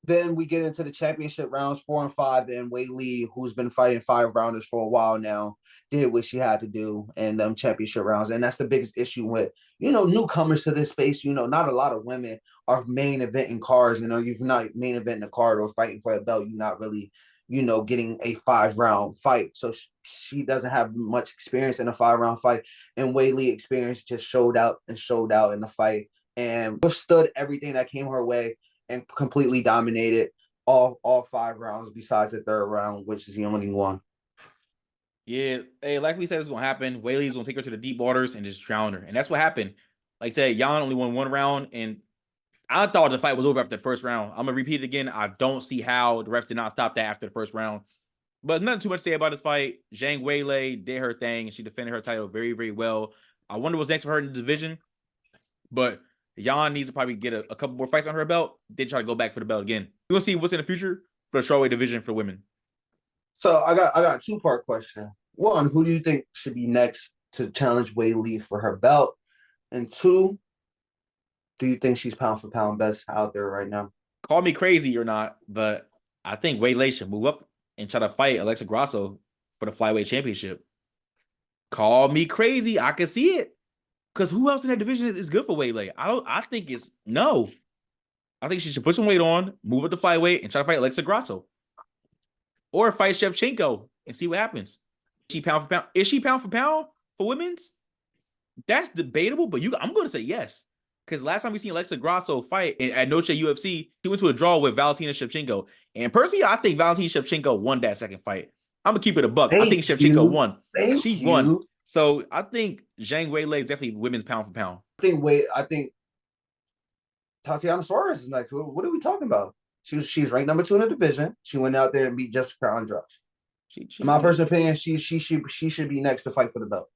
then we get into the championship rounds 4 and 5, and Weili, who's been fighting 5 rounders for a while now, did what she had to do in them championship rounds. And that's the biggest issue with, newcomers to this space. Not a lot of women are main eventing cards. You're not main eventing a card or fighting for a belt. You're not really, getting a 5-round fight. So she doesn't have much experience in a 5-round fight. And Weili experience just showed out in the fight and withstood everything that came her way and completely dominated all 5 rounds besides the 3rd round, which is the only one. Yeah, hey, like we said, it's gonna happen. Weili's gonna take her to the deep waters and just drown her, and that's what happened. Like I said, Yan only won 1 round, and I thought the fight was over after the first round. I'm gonna repeat it again. I don't see how the ref did not stop that after the first round. But nothing too much to say about this fight. Zhang Weili did her thing. She defended her title very, very well. I wonder what's next for her in the division. But Yan needs to probably get a couple more fights on her belt. Then try to go back for the belt again. We're gonna see what's in the future for the strawweight division for women. So I got a two-part question. One, who do you think should be next to challenge Wei Li for her belt? And two, do you think she's pound for pound best out there right now? Call me crazy or not, but I think Weili should move up and try to fight Alexa Grasso for the flyweight championship. Call me crazy. I can see it. Because who else in that division is good for Weili? I think it's no. I think she should put some weight on, move up to flyweight, and try to fight Alexa Grasso. Or fight Shevchenko and see what happens. Is she pound for pound? Is she pound for pound for women's? That's debatable, but I'm going to say yes. Because last time we seen Alexa Grasso fight at Noche UFC, she went to a draw with Valentina Shevchenko. And personally, I think Valentina Shevchenko won that second fight. I'm going to keep it a buck. I think Shevchenko won. She won. So I think Zhang Weili is definitely women's pound for pound. I think Tatiana Suarez is next. What are we talking about? She's ranked number 2 in the division. She went out there and beat Jessica Andrade. In my personal opinion, she should be next to fight for the belt.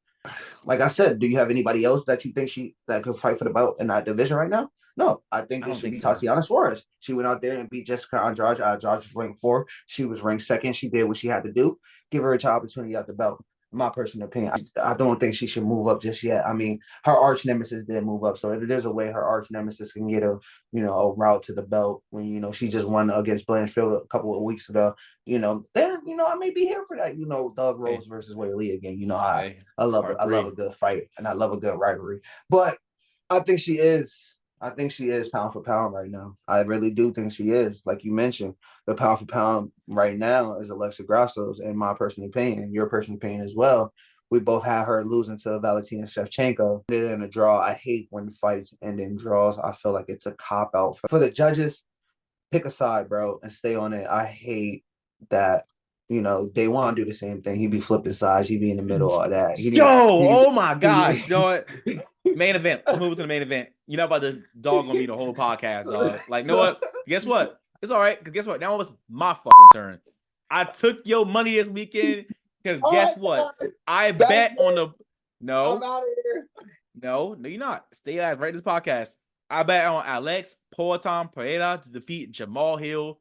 Like I said, do you have anybody else that you think that could fight for the belt in that division right now? No, I think it should be Tatiana Suarez. She went out there and beat Jessica Andrade. Andrade was ranked 4. She was ranked 2nd. She did what she had to do. Give her a opportunity at the belt. In my personal opinion, I don't think she should move up just yet. I mean, her arch nemesis did move up, so if there's a way her arch nemesis can get a route to the belt when she just won against Blanchfield a couple of weeks ago. Then I may be here for that. Doug Rose versus Weili again. I love a good fight and I love a good rivalry. But I think she is pound for pound right now. I really do think she is. Like you mentioned, the pound for pound right now is Alexa Grasso's, in my personal opinion, and your personal opinion as well. We both had her losing to Valentina Shevchenko. Did it in a draw. I hate when fights end in draws. I feel like it's a cop out for the judges. Pick a side, bro, and stay on it. I hate that. They want to do the same thing. He'd be flipping sides. He'd be in the middle of that. Oh my gosh. You know what? Main event. Let's move to the main event. You're not about to dog on me the whole podcast, dog. Like, you know what? Guess what? It's all right. Because guess what? Now it was my fucking turn. I took your money this weekend because guess what? I bet on the... No. I'm out of here. No, you're not. Stay alive right this podcast. I bet on Alex Pereira to defeat Jamal Hill.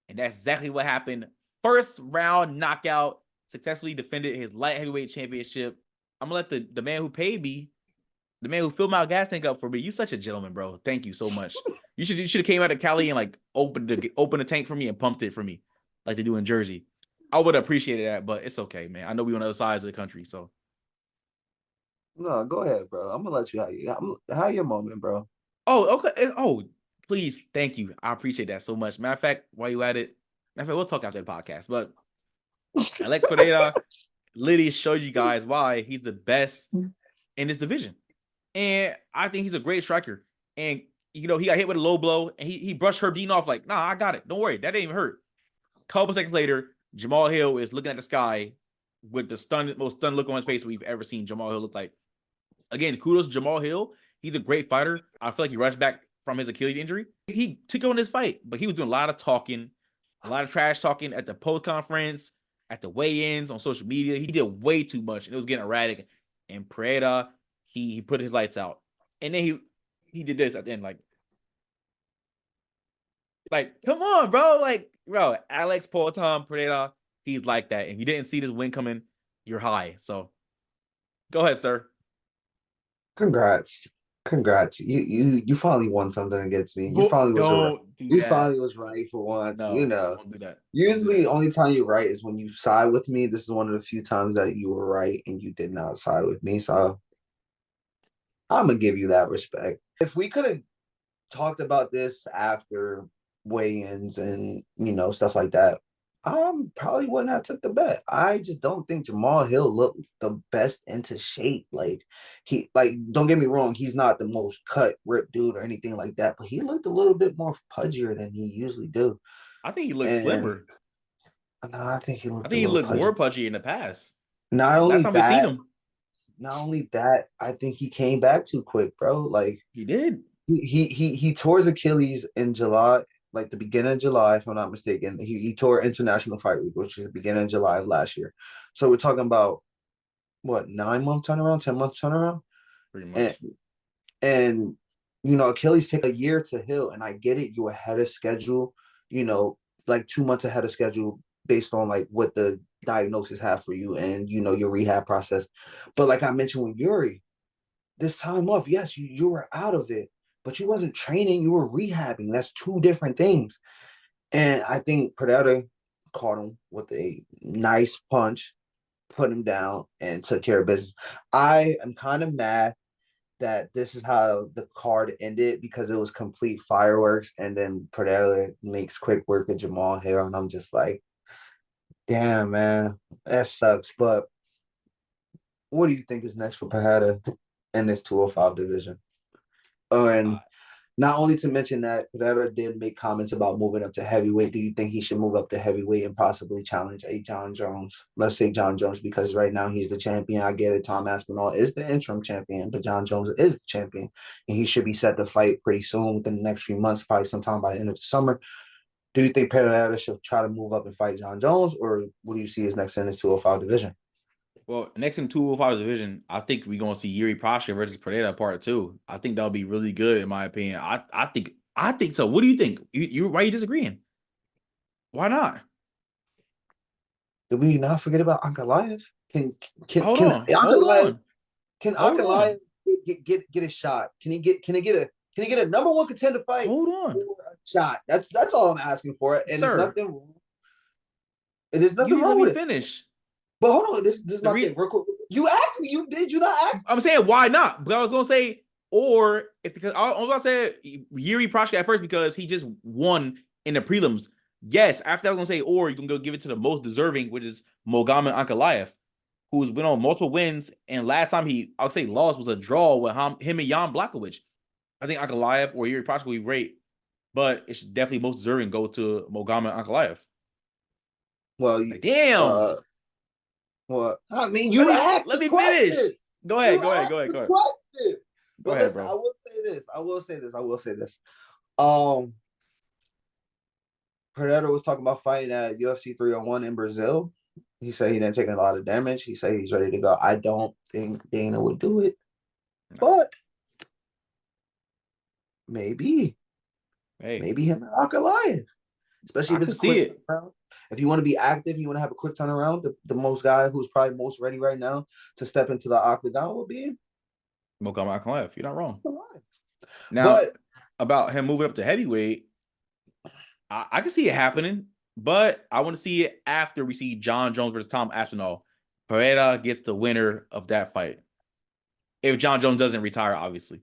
And that's exactly what happened. First round knockout. Successfully defended his light heavyweight championship. I'm going to let the man who paid me, the man who filled my gas tank up for me. You such a gentleman, bro. Thank you so much. You should have came out of Cali and like opened the tank for me and pumped it for me, like they do in Jersey. I would have appreciated that, but it's okay, man. I know we on the other sides of the country, so. No, go ahead, bro. I'm gonna let you have your moment, bro. Oh, okay. Oh, please, thank you. I appreciate that so much. Matter of fact, while you at it, we'll talk after the podcast. But Alex Pereira literally showed you guys why he's the best in this division. And I think he's a great striker. And, he got hit with a low blow, and he brushed Herb Dean off like, nah, I got it. Don't worry. That didn't even hurt. A couple seconds later, Jamal Hill is looking at the sky with the most stunned look on his face we've ever seen Jamal Hill look like. Again, kudos to Jamal Hill. He's a great fighter. I feel like he rushed back from his Achilles injury. He took on this fight, but he was doing a lot of talking, a lot of trash talking at the post conference, at the weigh-ins, on social media. He did way too much, and it was getting erratic. And Pereira, he put his lights out. And then he did this at the end, like, come on, bro. Like, bro, Alex Pereira, he's like that. If you didn't see this win coming, you're high. So, go ahead, sir. Congrats. You finally won something against me. You finally was right for once. No, don't do that. Usually the only time you're right is when you side with me. This is one of the few times that you were right and you did not side with me. So I'm gonna give you that respect. If we could have talked about this after weigh-ins and stuff like that, I probably wouldn't have took the bet. I just don't think Jamal Hill looked the best into shape. Don't get me wrong, he's not the most cut, ripped dude or anything like that, but he looked a little bit more pudgier than he usually do. I think he looked slimmer. No, I think he looked more pudgy in the past. Not only that, I think he came back too quick, bro. Like he did. He tore his Achilles in July. like the beginning of July, if I'm not mistaken. He tore International Fight Week, which is the beginning of July of last year. So we're talking about what, 9 month turnaround, 10 month turnaround, Pretty and much. and Achilles take a year to heal, and I get it. You ahead of schedule, like 2 months ahead of schedule based on like what the diagnosis have for you and your rehab process. But like I mentioned with Yuri, this time off, yes, you were out of it, but you wasn't training, you were rehabbing. That's two different things. And I think Predator caught him with a nice punch, put him down, and took care of business. I am kind of mad that this is how the card ended because it was complete fireworks, and then Predator makes quick work of Jamal Hill, and I'm just like, damn, man, that sucks. But what do you think is next for Predator in this 205 division? Oh, and not only to mention that Pereira did make comments about moving up to heavyweight. Do you think he should move up to heavyweight and possibly challenge a John Jones? Let's say John Jones, because right now he's the champion. I get it. Tom Aspinall is the interim champion, but John Jones is the champion. And he should be set to fight pretty soon within the next few months, probably sometime by the end of the summer. Do you think Pereira should try to move up and fight John Jones, or what do you see as next in this 205 division? Well, next in 205 division, I think we're gonna see Yuri Prochazka versus Pereira part 2. I think that'll be really good in my opinion. I think so. What do you think? You why are you disagreeing? Why not? Did we not forget about Ankalaev? Can can Hold can on. Hold Ankalaev on. can Hold Ankalaev on. get a shot? Can he get a number one contender fight Hold or on. a shot? That's all I'm asking for. And there's Sir, nothing wrong. And there's you nothing didn't let wrong me with it. finish. But hold on, this is The my thing. re Real quick. You asked me. Did you not ask? I'm saying why not? But I was gonna say, or if because I was gonna say Yuri Prochazka at first because he just won in the prelims. Yes, after I was gonna say, or you can go give it to the most deserving, which is Mogamed Ankalaev, who's been on multiple wins, and last time I would say lost was a draw with him and Jan Blachowicz. I think Ankalaev or Yuri Prochazka would be great, but it's definitely most deserving go to Mogamed Ankalaev. Well, Like, damn. uh, well, I mean, you asked Let the me finish. question. Go ahead. You Go ahead. Go asked ahead. the Go ahead. question. Go But ahead, listen, bro. I will say this. I will say this. I will say this. Um, Predator was talking about fighting at UFC 301 in Brazil. He said he didn't take a lot of damage. He said he's ready to go. I don't think Dana would do it, No. but maybe, Hey, maybe him and Ankalaev, especially I if it's could a see quick it. turnaround. If you want to be active, you want to have a quick turnaround. The most guy who's probably most ready right now to step into the octagon will be Mogamed Ankalaev. You're not wrong. Ankalaev. Now, But about him moving up to heavyweight, I can see it happening, but I want to see it after we see John Jones versus Tom Aspinall. Pereira gets the winner of that fight. If John Jones doesn't retire, obviously.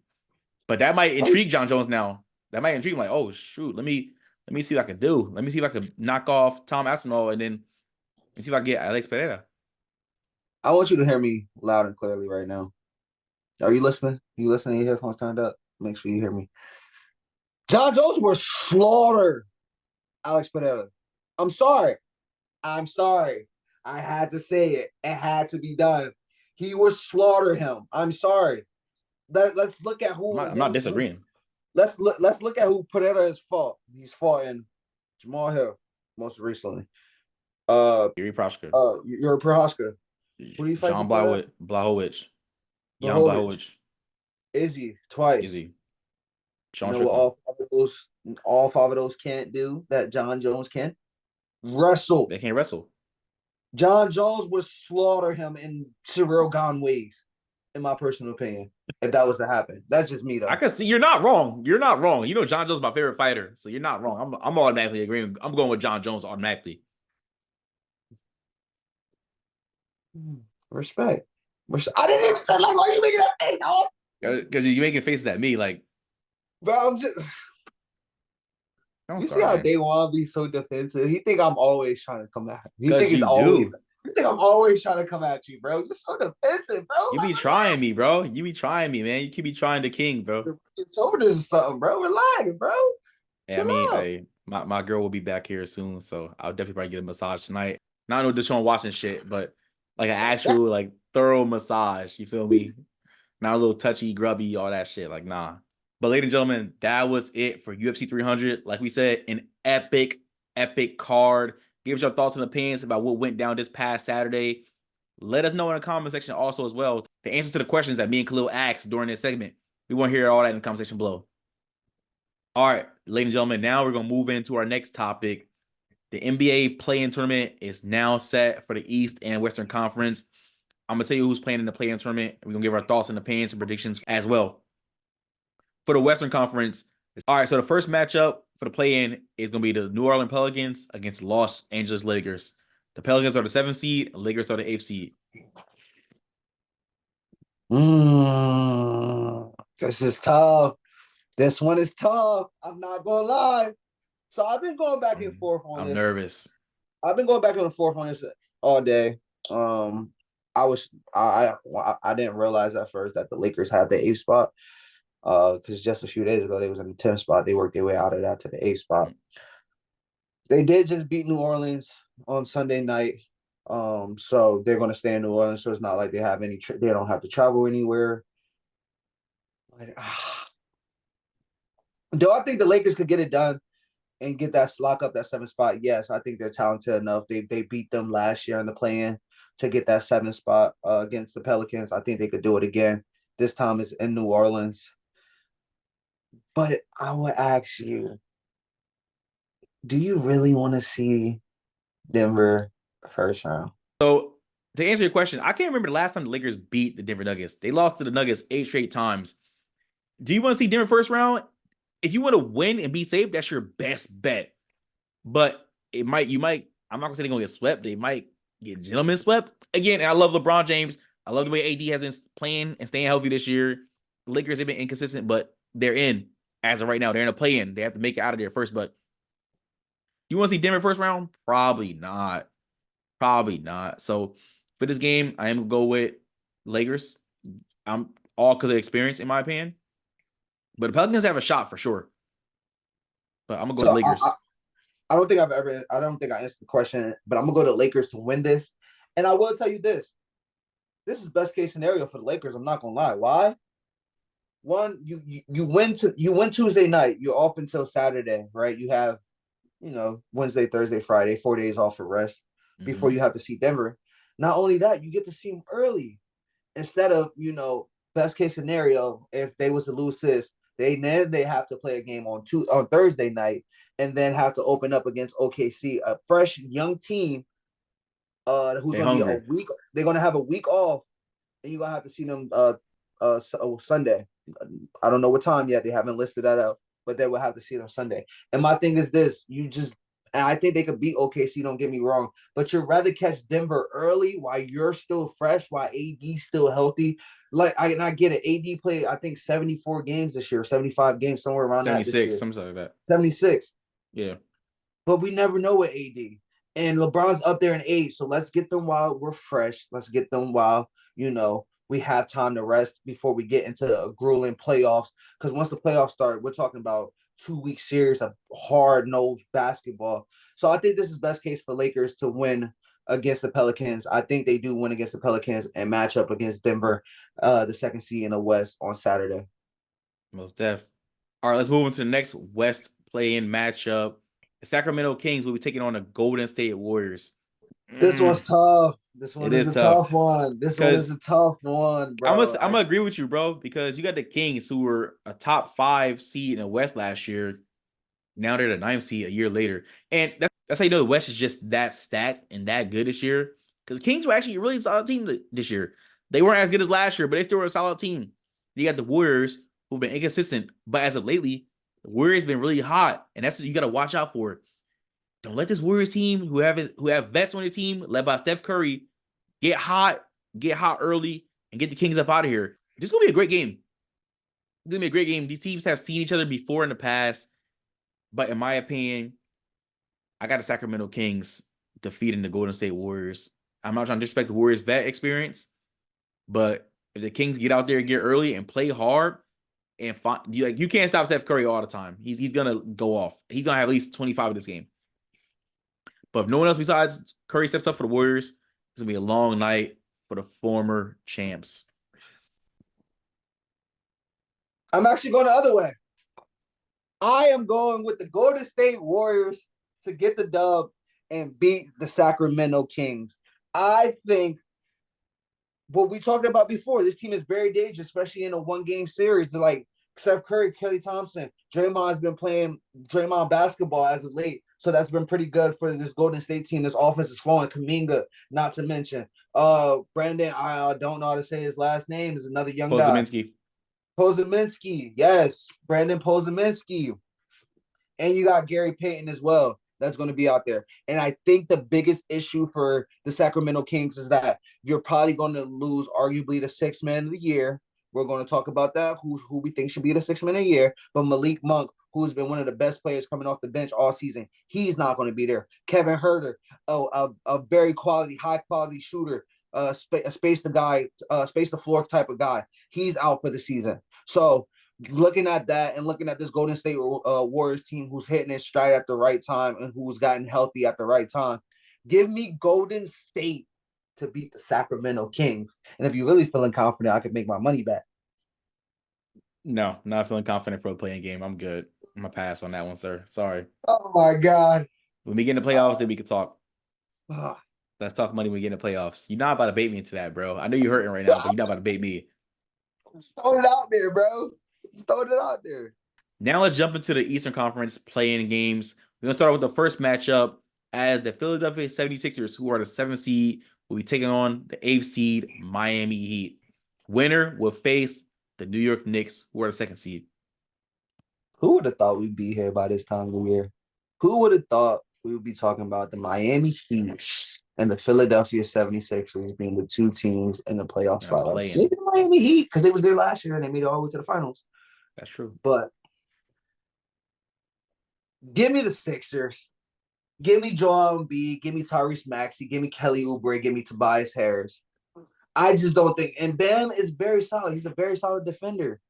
But that might intrigue John Jones now. That might intrigue him, like, oh shoot, let me see what I can do. Let me see if I can knock off Tom Aspinall and then see if I can get Alex Pereira. I want you to hear me loud and clearly right now. Are you listening? You listening? Your headphones turned up? Make sure you hear me. John Jones was slaughtered Alex Pereira. I'm sorry. I'm sorry. I had to say it. It had to be done. He was slaughter him. I'm sorry. Let's look at I'm not disagreeing. let's look at who Pereira has fought. He's fought in Jamal Hill most recently. Yuri Prochazka, You're Prohaska. Who do you fight John before that? Blachowicz, Jan Blachowicz. Blachowicz, Izzy twice. Izzy, You Sean know what Strickland. all five of those can't do that John Jones can? Wrestle. They can't wrestle. John Jones would slaughter him in Cyril Gane ways, in my personal opinion, if that was to happen. That's just me, I though. can see you're not wrong. You're not wrong. You know John Jones is my favorite fighter, so you're not wrong. I'm automatically agreeing. I'm going with John Jones automatically. Respect. I didn't even say, like, why are you making that face, dog? Because you're making faces at me like, Bro, I'm just. don't You see start, how man. they want to be so defensive? He think I'm always trying to come at him. Because you do. You think I'm always trying to come at you, bro. You're so defensive, bro. You be trying me, bro. You be trying me, man. You keep be trying the king, bro. Your shoulders or something, bro. Relax, bro. Yeah, I Chill mean, out. my girl will be back here soon, so I'll definitely probably get a massage tonight. Not no Deshaun Watson shit, but like an actual like thorough massage. You feel me? Not a little touchy, grubby, all that shit. Like, nah. But ladies and gentlemen, that was it for UFC 300. Like we said, an epic, epic card. Give us your thoughts and opinions about what went down this past Saturday. Let us know in the comment section also as well the answer to the questions that me and Khalil asked during this segment. We want to hear all that in the comment section below. All right, ladies and gentlemen, now we're going to move into our next topic. The NBA play-in tournament is now set for the East and Western Conference. I'm going to tell you who's playing in the play-in tournament. We're going to give our thoughts and opinions and predictions as well. For the Western Conference, all right, so the first matchup for the play-in is going to be the New Orleans Pelicans against Los Angeles Lakers. The Pelicans are the 7th seed, Lakers are the 8th seed. This is tough. This one is tough. I'm not gonna lie. So I've been going back and forth on this. I'm nervous. I've been going back and forth on this all day. I didn't realize at first that the Lakers had the 8th spot. Because just a few days ago they was in the 10th spot. They worked their way out of that to the 8th spot. They did just beat New Orleans on Sunday night. So they're gonna stay in New Orleans. So it's not like they have any. They don't have to travel anywhere. Do I think the Lakers could get it done and get that lock up that 7th spot? Yes, I think they're talented enough. They beat them last year in the play-in to get that 7th spot against the Pelicans. I think they could do it again. This time it's in New Orleans. But I would ask you, do you really want to see Denver first round? So to answer your question, I can't remember the last time the Lakers beat the Denver Nuggets. They lost to the Nuggets 8 straight times. Do you want to see Denver first round? If you want to win and be safe, that's your best bet. But you might, I'm not gonna say they're gonna get swept. They might get gentlemen swept. Again, and I love LeBron James. I love the way AD has been playing and staying healthy this year. The Lakers have been inconsistent, but they're in as of right now. They're in a play-in. They have to make it out of there first. But you want to see Denver first round? Probably not. Probably not. So for this game, I am gonna go with Lakers. I'm all because of experience, in my opinion. But the Pelicans have a shot for sure. But I'm gonna go to Lakers. I don't think I answered the question, but I'm gonna go to Lakers to win this. And I will tell you this. This is best case scenario for the Lakers. I'm not gonna lie. Why? One, you win Tuesday night. You're off until Saturday, right? You have, Wednesday, Thursday, Friday, 4 days off for rest before you have to see Denver. Not only that, you get to see them early instead of, best case scenario, if they was to lose this, they have to play a game on Thursday night and then have to open up against OKC, a fresh young team who's going to be a week. They're going to have a week off, and you're going to have to see them Sunday. I don't know what time yet. They haven't listed that out, but they will have to see them Sunday. And my thing is this: and I think they could beat OKC. Don't get me wrong, but you'd rather catch Denver early while you're still fresh, while AD's still healthy. Like I get it. AD played, I think, 74 games this year, 75 games, somewhere around 76, something like that. 76. Yeah. But we never know with AD. And LeBron's up there in age. So let's get them while we're fresh. Let's get them while, we have time to rest before we get into a grueling playoffs. Because once the playoffs start, we're talking about 2-week series of hard-nosed basketball. So I think this is best case for Lakers to win against the Pelicans. I think they do win against the Pelicans and match up against Denver, the 2nd seed in the West on Saturday. Most def. All right, let's move on to the next West play-in matchup. The Sacramento Kings will be taking on the Golden State Warriors. This one's tough. This one is a tough one. This one is a tough one, bro. I'm gonna agree with you, bro, because you got the Kings who were a top 5 seed in the West last year. Now they're the 9th seed a year later. And that's how you know the West is just that stacked and that good this year. Because the Kings were actually a really solid team this year. They weren't as good as last year, but they still were a solid team. You got the Warriors who've been inconsistent, but as of lately, the Warriors been really hot, and that's what you got to watch out for. Don't let this Warriors team who have vets on their team, led by Steph Curry, get hot early, and get the Kings up out of here. This is gonna be a great game. It's gonna be a great game. These teams have seen each other before in the past, but in my opinion, I got the Sacramento Kings defeating the Golden State Warriors. I'm not trying to disrespect the Warriors' vet experience, but if the Kings get out there and get early and play hard, and you can't stop Steph Curry all the time. He's gonna go off. He's gonna have at least 25 in this game. But if no one else besides Curry steps up for the Warriors, it's gonna be a long night for the former champs. I'm actually going the other way. I am going with the Golden State Warriors to get the dub and beat the Sacramento Kings. I think what we talked about before, this team is very dangerous, especially in a one-game series. They're like Steph Curry, Kelly Thompson, Draymond's been playing Draymond basketball as of late. So that's been pretty good for this Golden State team. This offense is flowing. Kaminga, not to mention. Brandon, I don't know how to say his last name, is another young guy. Pozeminski. Pozeminski, yes, Brandon Pozeminski. And you got Gary Payton as well. That's going to be out there. And I think the biggest issue for the Sacramento Kings is that you're probably going to lose arguably the sixth man of the year. We're going to talk about that, who we think should be the sixth man of the year. But Malik Monk, who's been one of the best players coming off the bench all season, he's not going to be there. Kevin Herter, a very high quality shooter, space the floor type of guy, he's out for the season. So looking at that and looking at this Golden State Warriors team who's hitting its stride at the right time and who's gotten healthy at the right time, give me Golden State to beat the Sacramento Kings. And if you're really feeling confident, I could make my money back. No, not feeling confident for a playing game. I'm good. I'm gonna pass on that one, sir. Sorry. Oh my God. When we get in the playoffs, then we can talk. Let's talk money when we get in the playoffs. You're not about to bait me into that, bro. I know you're hurting right now, but you're not about to bait me. Just throw it out there, bro. Just throwing it out there. Now let's jump into the Eastern Conference play-in games. We're going to start with the first matchup as the Philadelphia 76ers, who are the 7th seed, will be taking on the 8th seed Miami Heat. Winner will face the New York Knicks, who are the 2nd seed. Who would have thought we'd be here by this time of the year? Who would have thought we would be talking about the Miami Heat and the Philadelphia 76ers being the two teams in the playoff spot? Maybe the Miami Heat, because they was there last year and they made it all the way to the finals. That's true. But give me the Sixers. Give me Joel Embiid. Give me Tyrese Maxey. Give me Kelly Oubre. Give me Tobias Harris. I just don't think. And Bam is very solid. He's a very solid defender.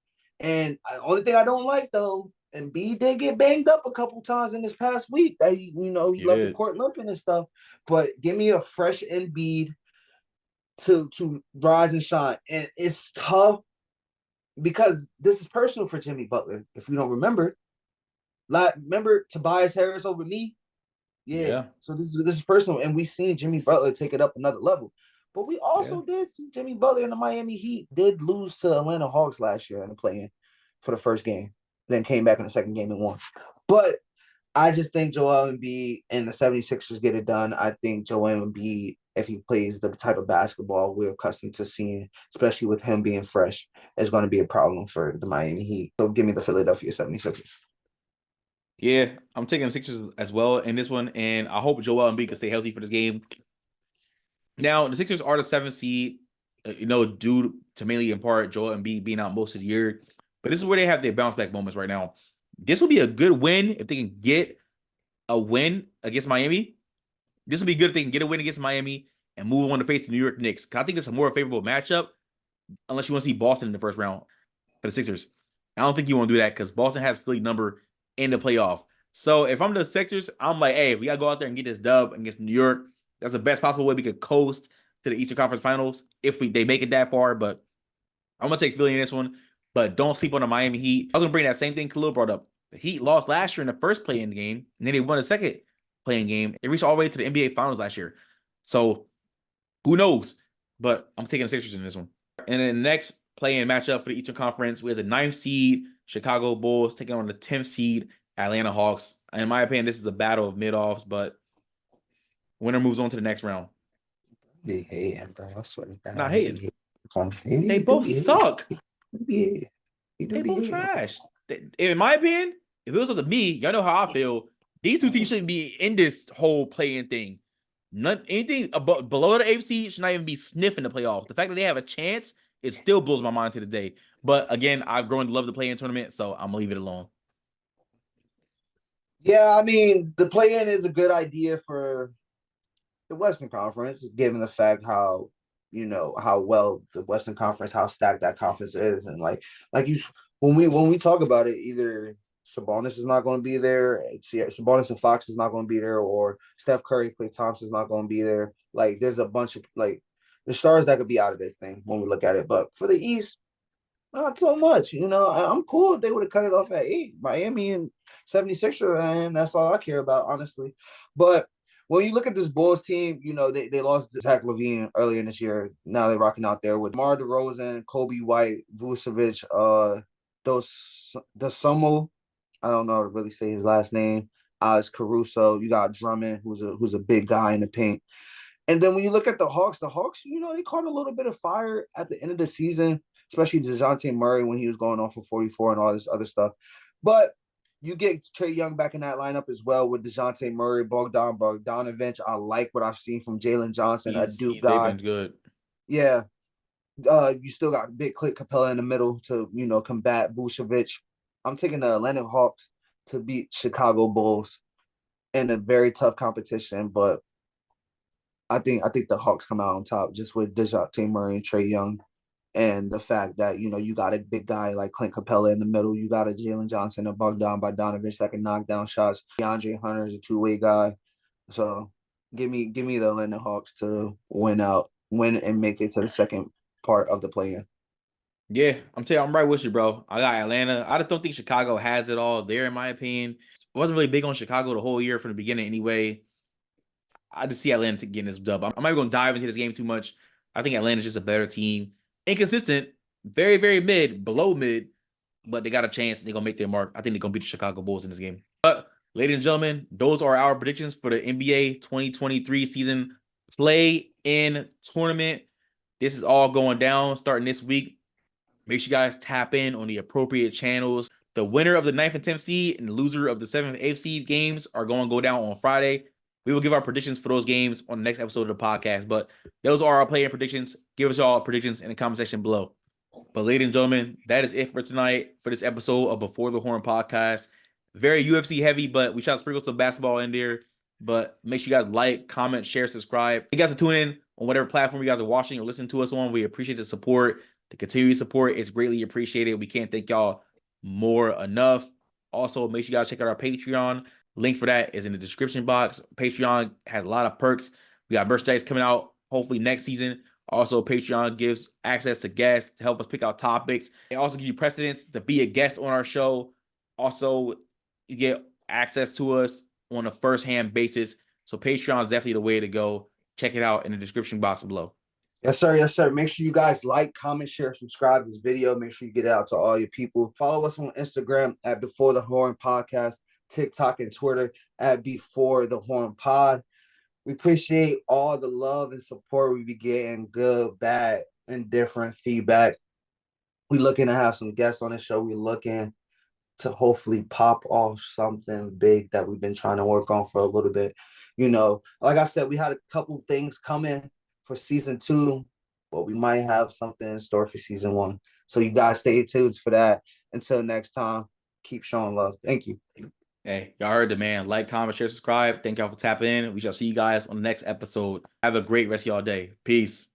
And the only thing I don't like, though, Embiid did get banged up a couple times in this past week. That he left the court limping and stuff. But give me a fresh Embiid to rise and shine. And it's tough because this is personal for Jimmy Butler. If you don't remember, remember Tobias Harris over me? Yeah. So this is personal, and we seen Jimmy Butler take it up another level. But we also did see Jimmy Butler and the Miami Heat did lose to Atlanta Hawks last year in the play-in for the first game, then came back in the second game and won. But I just think Joel Embiid and the 76ers get it done. I think Joel Embiid, if he plays the type of basketball we're accustomed to seeing, especially with him being fresh, is going to be a problem for the Miami Heat. So give me the Philadelphia 76ers. Yeah, I'm taking the Sixers as well in this one, and I hope Joel Embiid can stay healthy for this game. Now, the Sixers are the 7th seed, due to mainly in part Joel Embiid being out most of the year. But this is where they have their bounce back moments right now. This will be a good win if they can get a win against Miami. This will be good if they can get a win against Miami and move on to face the New York Knicks. Because I think it's a more favorable matchup, unless you want to see Boston in the first round for the Sixers. I don't think you want to do that because Boston has Philly number in the playoff. So if I'm the Sixers, I'm like, hey, we got to go out there and get this dub against New York. That's the best possible way we could coast to the Eastern Conference Finals if they make it that far. But I'm going to take Philly in this one. But don't sleep on the Miami Heat. I was going to bring that same thing Khalil brought up. The Heat lost last year in the first play-in game, and then they won the second play-in game. They reached all the way to the NBA Finals last year. So who knows? But I'm taking the Sixers in this one. And then the next play-in matchup for the Eastern Conference, we have the 9th seed Chicago Bulls taking on the 10th seed Atlanta Hawks. In my opinion, this is a battle of mid-offs, but winner moves on to the next round. They hate him, bro. I swear to God. Not hating. They both suck. They both trash. In my opinion, if it was up to me, y'all know how I feel. These two teams shouldn't be in this whole play-in thing. Anything above, below the AFC should not even be sniffing the playoffs. The fact that they have a chance, it still blows my mind to this day. But again, I've grown to love the play-in tournament, so I'm gonna leave it alone. Yeah, I mean, the play-in is a good idea for the Western Conference, given the fact how well the Western Conference, how stacked that conference is, and when we talk about it, either Sabonis is not going to be there, Sabonis and Fox is not going to be there, or Steph Curry, Klay Thompson is not going to be there. There's a bunch of the stars that could be out of this thing when we look at it. But for the East, Not so much. I'm cool if they would have cut it off at 8. Miami and 76er, and that's all I care about, honestly. But when you look at this Bulls team, they lost Zach LaVine earlier in this year. Now they're rocking out there with Mar DeRozan, Kobe White, Vucevic, Dosunmu. I don't know how to really say his last name. Alex Caruso. You got Drummond, who's a big guy in the paint. And then when you look at the Hawks, they caught a little bit of fire at the end of the season, especially DeJounte Murray when he was going off for 44 and all this other stuff. But you get Trae Young back in that lineup as well with DeJounte Murray, Bogdanovich. I like what I've seen from Jalen Johnson, a Duke They've guy. been good. Yeah. You still got big Clint Capella in the middle to, combat Vucevic. I'm taking the Atlanta Hawks to beat Chicago Bulls in a very tough competition, but I think the Hawks come out on top just with DeJounte Murray and Trae Young, and the fact that you got a big guy like Clint Capella in the middle, you got a Jalen Johnson, a Bogdanovich that can knock down shots. DeAndre Hunter is a two-way guy, so give me the Atlanta Hawks to win and make it to the second part of the play-in. Yeah, I'm right with you, bro. I got Atlanta. I just don't think Chicago has it all there, in my opinion. I wasn't really big on Chicago the whole year from the beginning anyway. I just see Atlanta getting this dub. I'm not going to dive into this game too much. I think Atlanta's just a better team. Inconsistent, very, very mid, below mid, but they got a chance. They're going to make their mark. I think they're going to beat the Chicago Bulls in this game. But, ladies and gentlemen, those are our predictions for the NBA 2023 season play-in tournament. This is all going down starting this week. Make sure you guys tap in on the appropriate channels. The winner of the 9th and 10th seed and the loser of the 7th and 8th seed games are going to go down on Friday. We will give our predictions for those games on the next episode of the podcast. But those are our play-in predictions. Give us all predictions in the comment section below. But ladies and gentlemen, that is it for tonight for this episode of Before the Horn podcast. Very UFC heavy, but we try to sprinkle some basketball in there. But make sure you guys like, comment, share, subscribe. Thank you guys for tuning in on whatever platform you guys are watching or listening to us on. We appreciate the support. The continued support is greatly appreciated. We can't thank y'all more enough. Also, make sure you guys check out our Patreon. Link for that is in the description box. Patreon has a lot of perks. We got merchandise coming out hopefully next season. Also, Patreon gives access to guests to help us pick out topics. It also gives you precedence to be a guest on our show. Also, you get access to us on a first-hand basis. So Patreon is definitely the way to go. Check it out in the description box below. Yes, sir. Yes, sir. Make sure you guys like, comment, share, subscribe this video. Make sure you get it out to all your people. Follow us on Instagram at Before the Horn Podcast, TikTok and Twitter at Before the Horn Pod. We appreciate all the love and support we be getting, good, bad, and different feedback. We looking to have some guests on the show. We looking to hopefully pop off something big that we've been trying to work on for a little bit. Like I said, we had a couple things coming for season 2, but we might have something in store for season 1. So you guys stay tuned for that. Until next time, keep showing love. Thank you. Hey, y'all heard the man. Like, comment, share, subscribe. Thank y'all for tapping in. We shall see you guys on the next episode. Have a great rest of y'all day. Peace.